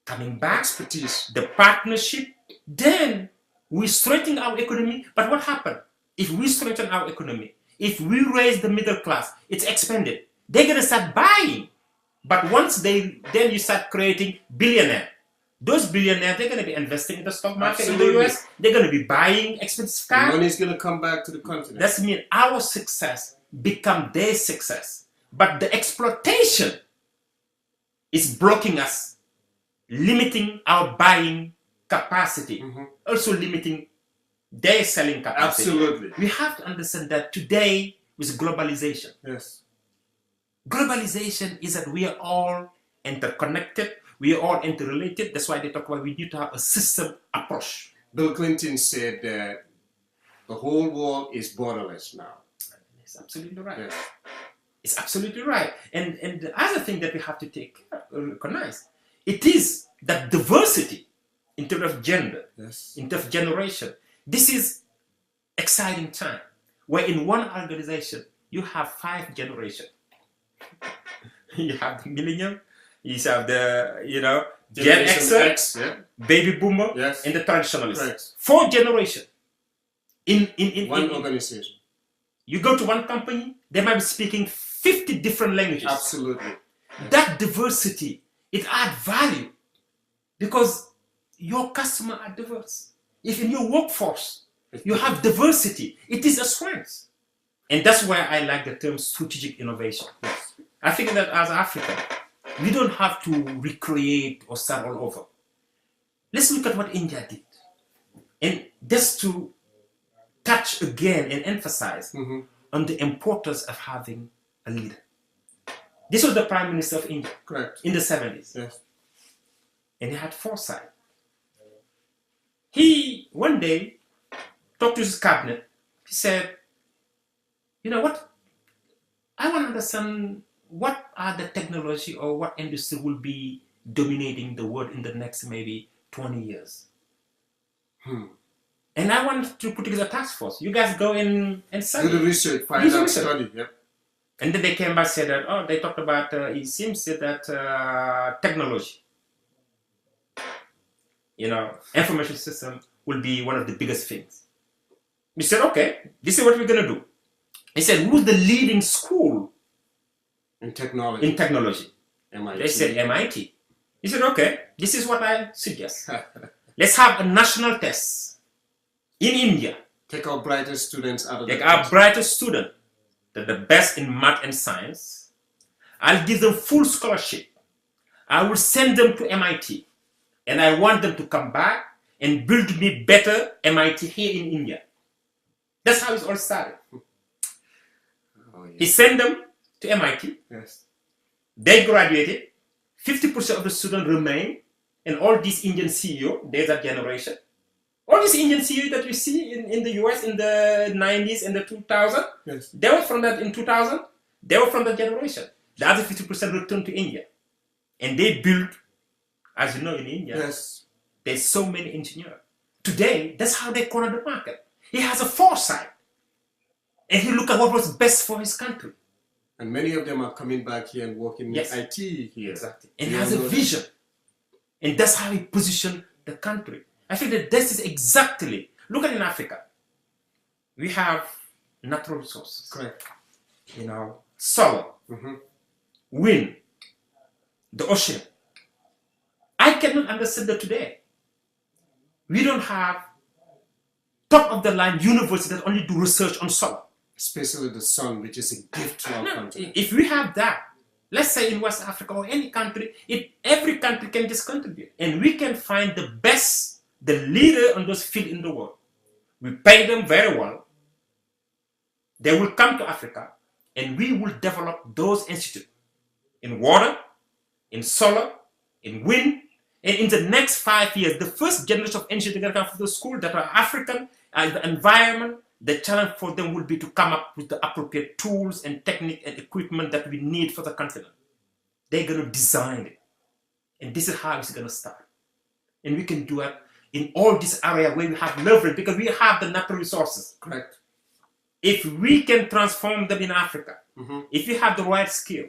coming back, Expertise. the partnership, then we strengthen our economy. But what happened? If we strengthen our economy, if we raise the middle class, it's expanded. They're going to start buying. But once then you start creating billionaires. Those billionaires, they're going to be investing in the stock market in the US. They're going to be buying expensive cars. Money's going to come back to the continent. That means our success become their success. But the exploitation is blocking us, limiting our buying capacity, also limiting their selling capacity. Absolutely. We have to understand that today with globalization. Yes. Globalization is that we are all interconnected, we are all interrelated. That's why they talk about we need to have a system approach. Bill Clinton said that the whole world is borderless now. It's absolutely right. Yes. It's absolutely right. And the other thing that we have to recognize, it is that diversity in terms of gender, Yes. in terms of generation. This is exciting time where in one organization you have 5 generations. You have the millennium, you have the Gen X, baby boomer, and the traditionalists. Right. 4 generations in one organization. You go to one company, they might be speaking 50 different languages. Absolutely. That diversity, it adds value because your customers are diverse. If in your workforce you have diversity, it is a strength. And that's why I like the term strategic innovation. Yes. I think that as Africa, we don't have to recreate or start all over. Let's look at what India did. And just to touch again and emphasize on the importance of having a leader. This was the Prime Minister of India Correct. in the 70s. Yes. And he had foresight. He, one day, talked to his cabinet. He said, you know what? I want to understand what are the technology or what industry will be dominating the world in the next maybe 20 years. And I want to put together a task force. You guys go in and study. Do the research, find out, study. Yep. And then they came back and said that, oh, they talked about, it seems that technology, information system will be one of the biggest things. We said, okay, this is what we're going to do. He said, who's the leading school in technology? MIT. They said MIT. He said, okay, this is what I suggest. Let's have a national test in India. Take our brightest students out of Take our brightest student, they're the best in math and science. I'll give them full scholarship. I will send them to MIT. And I want them to come back and build me better MIT here in India. That's how it all started. Oh, yes. He sent them to MIT. Yes. They graduated. 50% of the students remain. And all these Indian CEOs, there's that generation. All these Indian CEOs that we see in the US in the 90s and the 2000s, yes. They were from that in 2000. They were from that generation. The other 50% returned to India. And they built, as you know, in India, yes. There's so many engineers. Today, that's how they corner the market. He has a foresight. And he looked at what was best for his country. And many of them are coming back here and working yes. in IT here. Exactly. And he has a vision. And that's how he positioned the country. I think that this is exactly, look at in Africa. We have natural resources. Correct. Solar, wind, the ocean. I cannot understand that today. We don't have top of the line universities that only do research on solar. Especially the sun, which is a gift to our country. If we have that, let's say in West Africa or any country, every country can just contribute. And we can find the best, the leader on those fields in the world. We pay them very well. They will come to Africa and we will develop those institutes in water, in solar, in wind. And in the next 5 years, the first generation of engineers that come from the school that are African, the environment, the challenge for them will be to come up with the appropriate tools and technique and equipment that we need for the continent. They're going to design it. And this is how it's going to start. And we can do it in all these areas where we have leverage because we have the natural resources. Correct. If we can transform them in Africa, if we have the right skill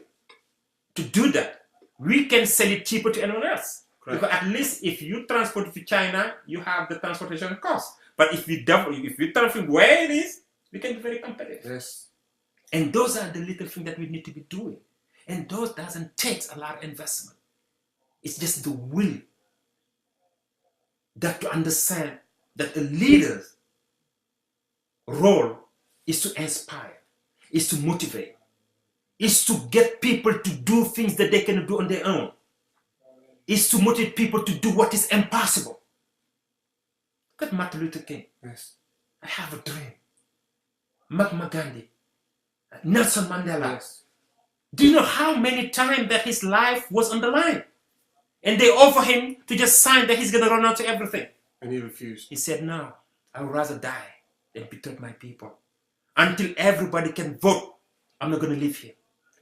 to do that, we can sell it cheaper to anyone else. Correct. Because at least if you transport it to China, you have the transportation cost. But if we transport where it is, we can be very competitive. Yes. And those are the little things that we need to be doing. And those doesn't take a lot of investment. It's just the will that to understand that a leader's role is to inspire, is to motivate, is to get people to do things that they cannot do on their own, is to motivate people to do what is impossible. Look at Martin Luther King. Yes. I have a dream. Mahatma Gandhi, Nelson Mandela. Yes. Do you know how many times that his life was on the line? And they offer him to just sign that he's going to run out to everything. And he refused. He said, no, I would rather die than betray my people. Until everybody can vote, I'm not going to live here.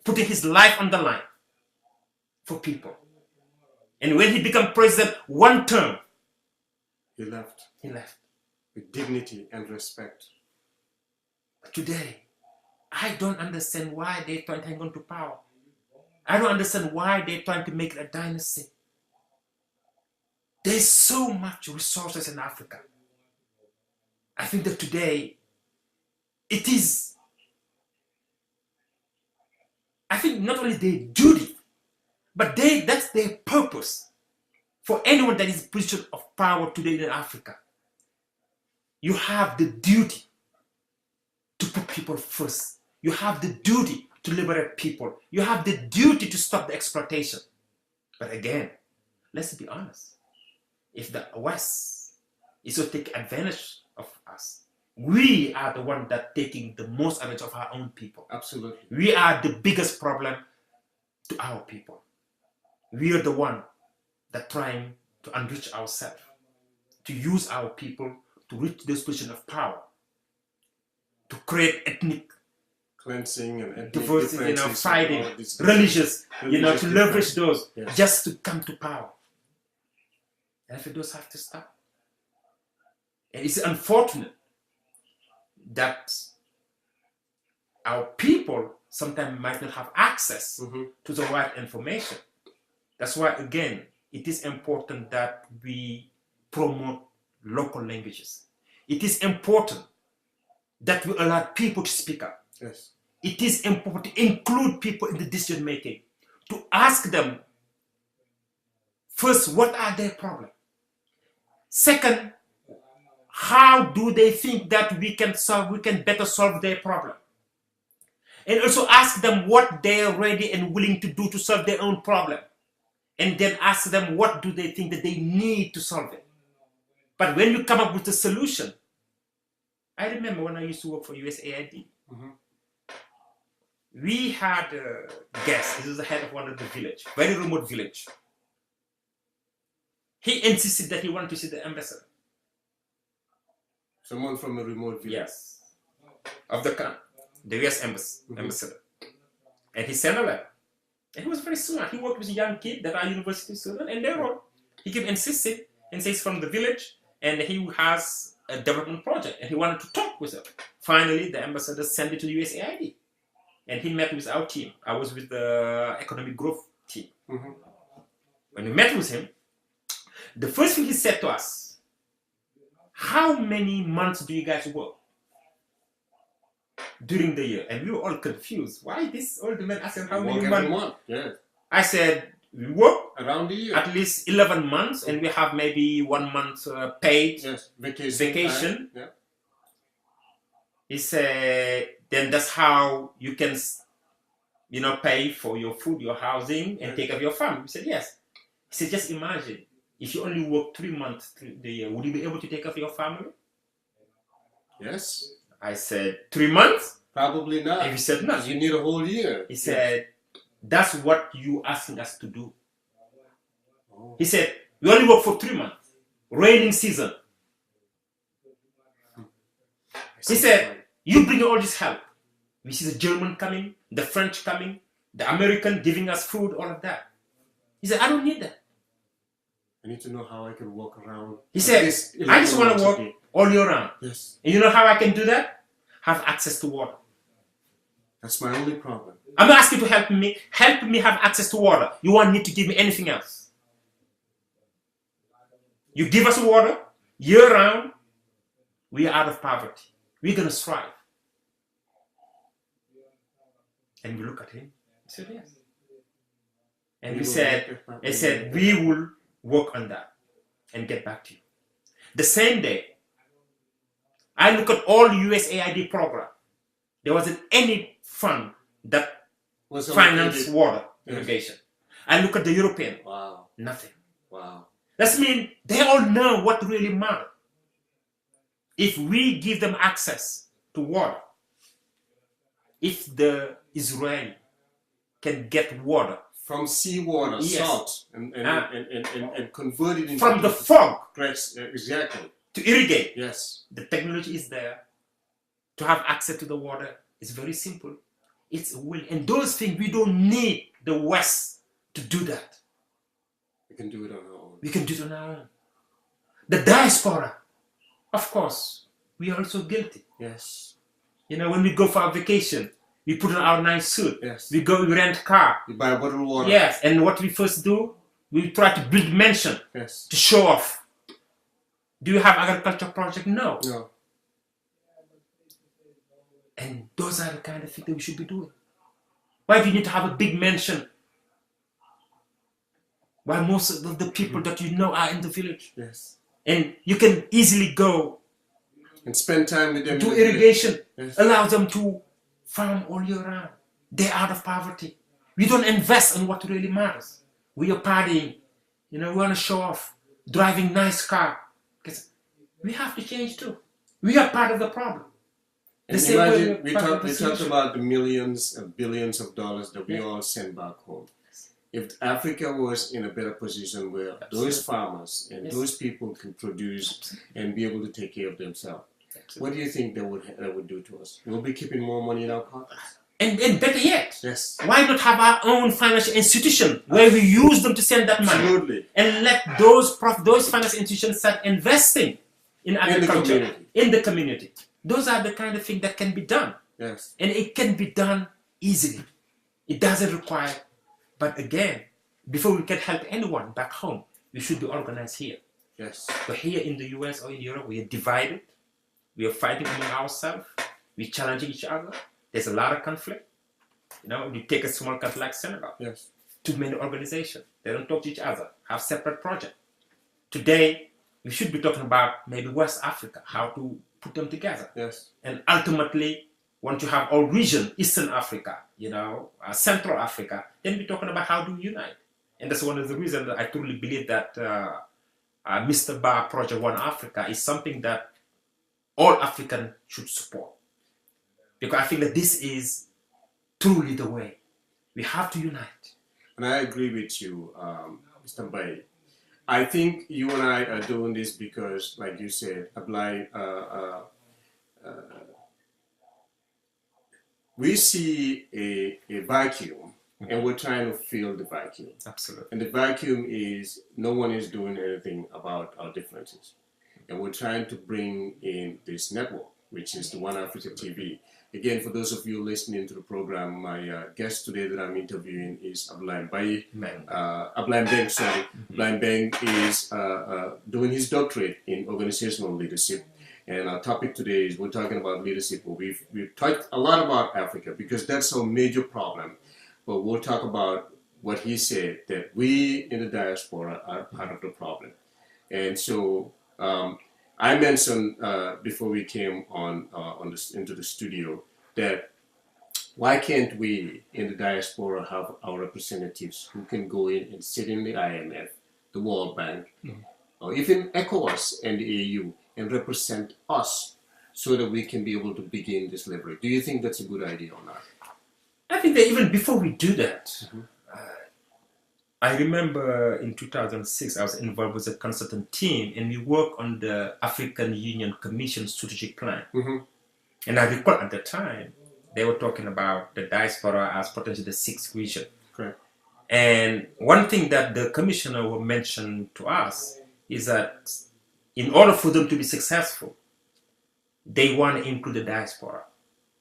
Putting his life on the line for people. And when he became president, one term, he left. He left. With dignity and respect. But today, I don't understand why they're trying to hang on to power. I don't understand why they're trying to make it a dynasty. There's so much resources in Africa. I think that today, it is, I think not only their duty, but that's their purpose. For anyone that is in a position of power today in Africa, you have the duty to put people first. You have the duty to liberate people. You have the duty to stop the exploitation. But again, let's be honest. If the West is to take advantage of us, we are the one that taking the most advantage of our own people. Absolutely. We are the biggest problem to our people. We are the one that trying to enrich ourselves, to use our people to reach this position of power, to create ethnic Cleansing and ethnic diversity, differences, fighting, all these religious, religious to leverage differences. those Yes. just to come to power. And if those have to stop. And it's unfortunate that our people sometimes might not have access Mhm. to the right information. That's why, again, it is important that we promote local languages. It is important that we allow people to speak up. Yes. It is important to include people in the decision making, to ask them first, what are their problems? Second, how do they think that we can better solve their problem? And also ask them what they are ready and willing to do to solve their own problem. And then ask them what do they think that they need to solve it. But when you come up with a solution, I remember when I used to work for USAID, we had a guest. He was the head of one of the village, very remote village. He insisted that he wanted to see the ambassador. Someone from a remote village. Yes. Of the US ambassador. And he sent a letter. And he was very smart. He worked with a young kid that are university students, and they wrote. He kept insisting and says from the village, and he has a development project, and he wanted to talk with them. Finally, the ambassador sent it to the USAID. And he met with our team. I was with the economic growth team. When we met with him, the first thing he said to us, how many months do you guys work during the year? And we were all confused. Why this old man asking how many Work every months? month. Yeah. I said, we work Around the year. at least 11 months, and we have maybe 1 month paid Yes. Vacation. vacation. time. Yeah. He said, then that's how you can, pay for your food, your housing, and take care of your family. We said, yes. He said, just imagine, if you only work 3 months through the year, would you be able to take care of your family? Yes. I said, 3 months? Probably not. And he said, no. You need a whole year. He said, that's what you asking us to do. Oh. He said, we only work for 3 months, raining season. He said, you bring all this help. We see the German coming, the French coming, the American giving us food, all of that. He said, I don't need that. I need to know how I can walk around. He said, I just want to work all year round. Yes. And you know how I can do that? Have access to water. That's my only problem. I'm not asking you to help me. Help me have access to water. You won't need to give me anything else. You give us water, year round, we are out of poverty. We're going to strive. And we look at him. He said, yes. And we said, we will work on that and get back to you. The same day, I look at all USAID program. There wasn't any fund that Was financed water Yes. irrigation. I look at the European, Wow. nothing. Wow. That means they all know what really matters. If we give them access to water, if the Israeli can get water From seawater, Yes. salt, and convert it into from the fog Yes, exactly. to irrigate, Yes. the technology is there. To have access to the water is very simple. It's a will. And those things, we don't need the West to do that. We can do it on our own. We can do it on our own. The diaspora, of course, we are also guilty. Yes. When we go for our vacation, we put on our nice suit. Yes. We rent a car. You buy a bottle of water. Yes, and what we first do, we try to build mansion Yes. to show off. Do you have agriculture project? No. No. And those are the kind of things that we should be doing. Why do you need to have a big mansion? Why most of the people that you know are in the village? Yes. And you can easily go And spend time with them. do in the village. irrigation, Yes. allow them to farm all year round. They're out of poverty. We don't invest in what really matters. We are partying, we want to show off, driving nice car. Because we have to change too. We are part of the problem. And The same way imagine, we we're part of talked the solution. about the millions and billions of dollars that we all send back home. If Africa was in a better position where those farmers and those people can produce and be able to take care of themselves, what do you think that would do to us? We'll be keeping more money in our pockets. And better yet, Yes. why not have our own financial institution where we use them to send that money? Absolutely. And let those financial institutions start investing in agriculture, in the community. Those are the kind of things that can be done. Yes. And it can be done easily. It doesn't require, but again, before we can help anyone back home, we should be organized here. Yes. But here in the US or in Europe, we are divided. We are fighting among ourselves. We're challenging each other. There's a lot of conflict. You know, you take a small country like Senegal. Yes. Too many organizations. They don't talk to each other, have separate projects. Today, we should be talking about maybe West Africa, how to put them together. Yes. And ultimately, once you have all region, Eastern Africa, Central Africa, then we're talking about how to unite. And that's one of the reasons that I truly believe that Mr. Ba Project One Africa is something that all Africans should support. Because I think that this is truly the way. We have to unite. And I agree with you, Mr. Bay. I think you and I are doing this because, like you said, we see a vacuum, and we're trying to fill the vacuum. Absolutely. And the vacuum is no one is doing anything about our differences. And we're trying to bring in this network, which is the One Africa TV. Again, for those of you listening to the program, my guest today that I'm interviewing is Abdoulaye Mbaye. Abdoulaye Mbeng, sorry. Abdoulaye Mbeng is doing his doctorate in organizational leadership. And our topic today is we're talking about leadership. We've talked a lot about Africa because that's our major problem. But we'll talk about what he said, that we in the diaspora are part of the problem. And so I mentioned before we came into the studio that why can't we in the diaspora have our representatives who can go in and sit in the IMF, the World Bank, or even ECOWAS and the AU and represent us so that we can be able to begin this leverage? Do you think that's a good idea or not? I think that even before we do that, I remember in 2006, I was involved with a consultant team and we worked on the African Union Commission strategic plan. And I recall at the time, they were talking about the diaspora as potentially the sixth region. Correct. And one thing that the commissioner mentioned to us is that in order for them to be successful, they want to include the diaspora.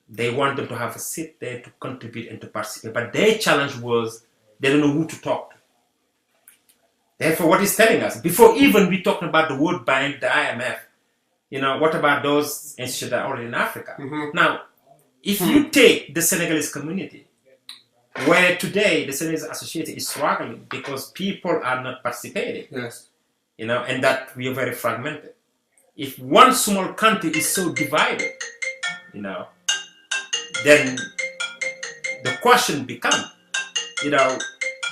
They want them to have a seat there to contribute and to participate. But their challenge was they don't know who to talk to. Therefore, what he's telling us, before even we talking about the World Bank, the IMF, what about those institutions that are already in Africa? Now, if you take the Senegalese community, where today the Senegalese Association is struggling because people are not participating, Yes. And that we are very fragmented. If one small country is so divided, then the question becomes,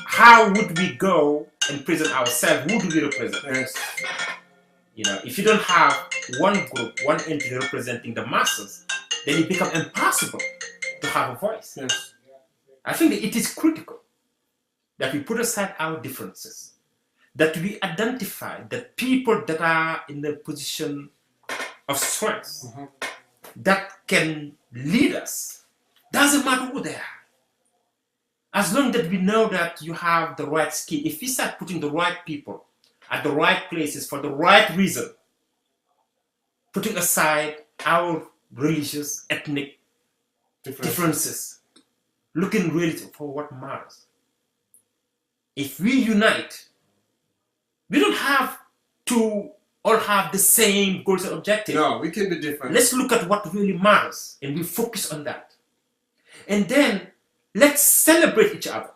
how would we go and present ourselves? Who do we represent? Yes. If you don't have one group, one entity representing the masses, then it becomes impossible to have a voice. Yes. I think that it is critical that we put aside our differences, that we identify the people that are in the position of strength, that can lead us. Doesn't matter who they are. As long that we know that you have the right skill, if we start putting the right people at the right places for the right reason, putting aside our religious, ethnic differences, looking really for what matters. If we unite, we don't have to all have the same goals and objectives. No, we can be different. Let's look at what really matters and we focus on that. And then let's celebrate each other.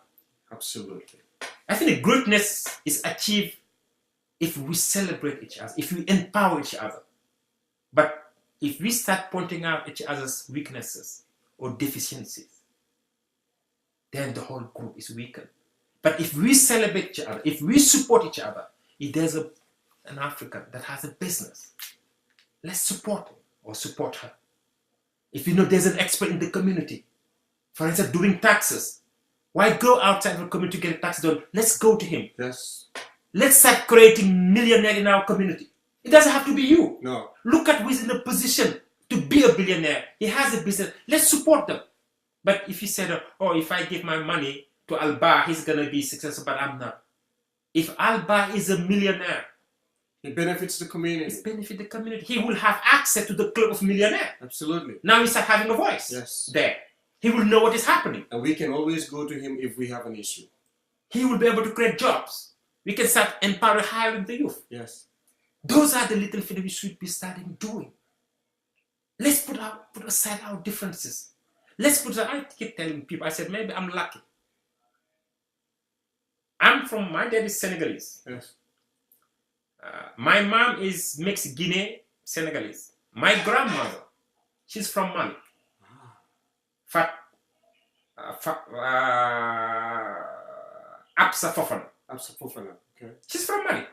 Absolutely. I think the greatness is achieved if we celebrate each other, if we empower each other. But if we start pointing out each other's weaknesses or deficiencies, then the whole group is weakened. But if we celebrate each other, if we support each other, if there's an African that has a business, let's support him or support her. If you know there's an expert in the community, for instance, doing taxes, why go outside the community to get a tax done? Let's go to him. Yes. Let's start creating millionaires in our community. It doesn't have to be you. No. Look at who's in a position to be a billionaire. He has a business. Let's support them. But if you said, oh, if I give my money to Alba, he's going to be successful, but I'm not. If Alba is a millionaire, it benefits the community. it benefits the community. He will have access to the club of millionaires. Absolutely. Now he starts having a voice. Yes. There. He will know what is happening. And we can always go to him if we have an issue. He will be able to create jobs. We can start empowering, hiring the youth. Yes. Those are the little things we should be starting doing. Let's put aside our differences. I keep telling people, I said, maybe I'm lucky. My dad is Senegalese. Yes. My mom is mixed Guinea, Senegalese. My grandmother, she's from Mali. Absa Fofana. Absa Fofana, okay. She's from Mali.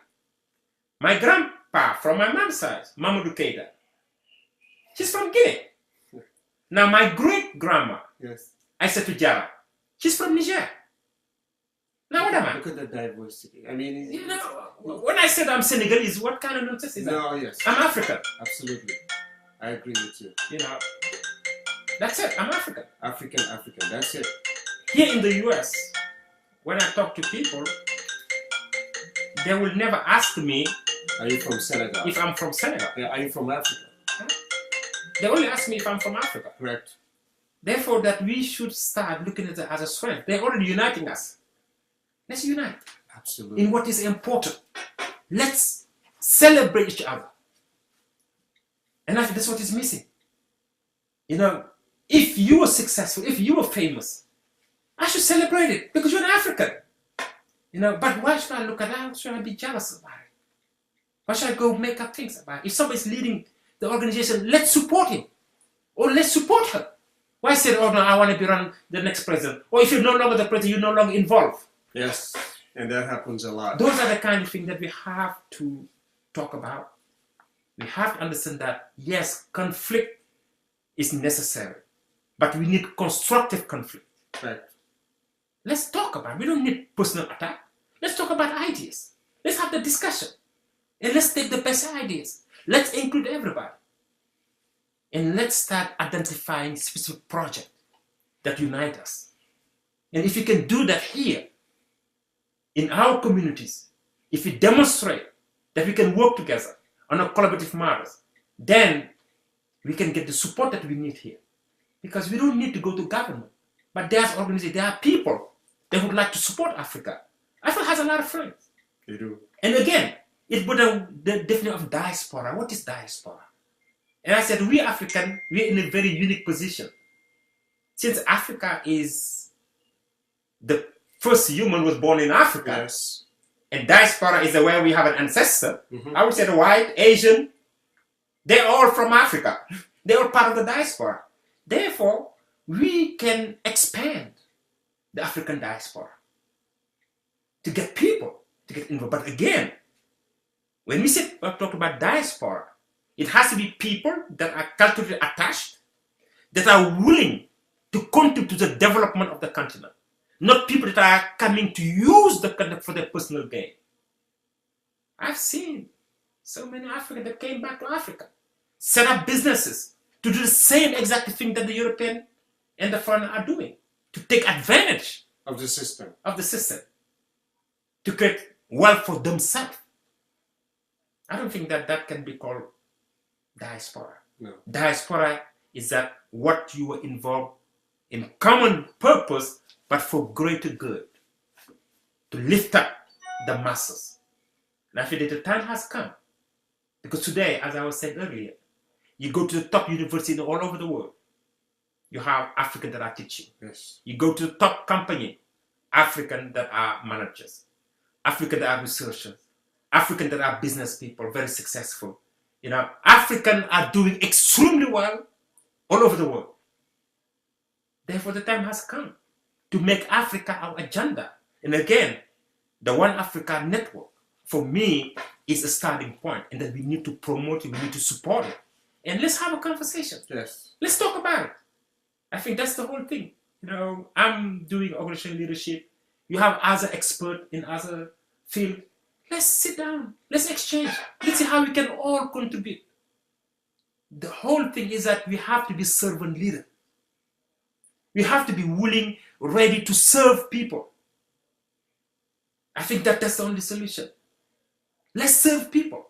My grandpa, from my mom's side, Mamadou Keita. She's from Guinea. Now my great-grandma, yes, Aïssatou Diarra, she's from Niger. Now what am I? Look at the diversity. I mean, You know, when I said I'm Senegalese, what kind of nonsense is that? no, yes, I'm African. absolutely. I agree with you. You know, that's it. I'm African. African, that's it. Here in the US, when I talk to people, they will never ask me Are you from Senegal? if I'm from Senegal. Yeah, are you from Africa? They only ask me if I'm from Africa. Correct. Therefore, that we should start looking at it as a strength. They're already uniting us. Let's unite Absolutely. in what is important. Let's celebrate each other. And I think that's what is missing. You know, if you were successful, if you were famous, I should celebrate it because you're an African. You know, but why should I look at that? Why should I be jealous about it? Why should I go make up things about it? If somebody's leading the organization, let's support him. Or let's support her. Why say, oh no, I want to be run the next president? Or if you're no longer the president, you're no longer involved. Yes, and that happens a lot. Those are the kind of things that we have to talk about. We have to understand that, yes, conflict is necessary, but we need constructive conflict. Right. Let's talk about it. We don't need personal attack. Let's talk about ideas. Let's have the discussion. And let's take the best ideas. Let's include everybody. And let's start identifying specific projects that unite us. And if we can do that here, in our communities, if we demonstrate that we can work together on a collaborative matters, then we can get the support that we need here. Because we don't need to go to government. But there's organizations, there are people that would like to support Africa. Africa has a lot of friends. They do. And again, it put the definition of diaspora. What is diaspora? And I said, we African, we're in a very unique position. Since Africa is the first human was born in Africa, Yes. and diaspora is where we have an ancestor, Mhm. I would say the white, Asian, they're all from Africa. They're all part of the diaspora. Therefore, we can expand the African diaspora to get people to get involved. But again, when we talk about diaspora, it has to be people that are culturally attached, that are willing to contribute to the development of the continent, not people that are coming to use the continent for their personal gain. I've seen so many Africans that came back to Africa, set up businesses to do the same exact thing that the European and the foreigner are doing, to take advantage Of the system. of the system, to create wealth for themselves. I don't think that that can be called diaspora. No. Diaspora is that what you were involved in common purpose, but for greater good, to lift up the masses. And I feel that the time has come, because today, as I was saying earlier, you go to the top university all over the world, you have African that are teaching. Yes. You go to the top company, African that are managers, African that are researchers, African that are business people, very successful. You know, African are doing extremely well all over the world. Therefore, the time has come to make Africa our agenda. And again, the One Africa Network, for me, is a starting point, and that we need to promote it, we need to support it. and let's have a conversation. Yes. Let's talk about it. I think that's the whole thing. You know, I'm doing organizational leadership. You have other experts in other field. Let's sit down. Let's exchange. Let's see how we can all contribute. The whole thing is that we have to be servant leader. We have to be willing, ready to serve people. I think that's the only solution. Let's serve people.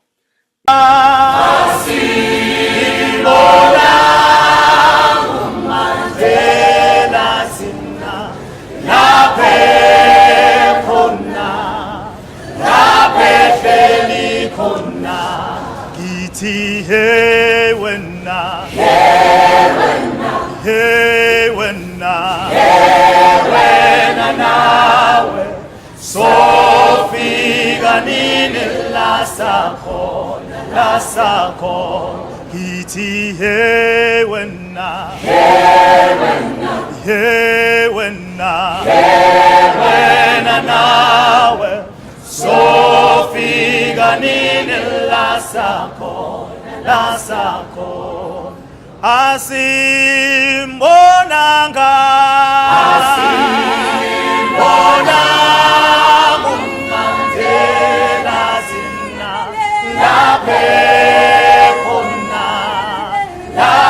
Asimbonanga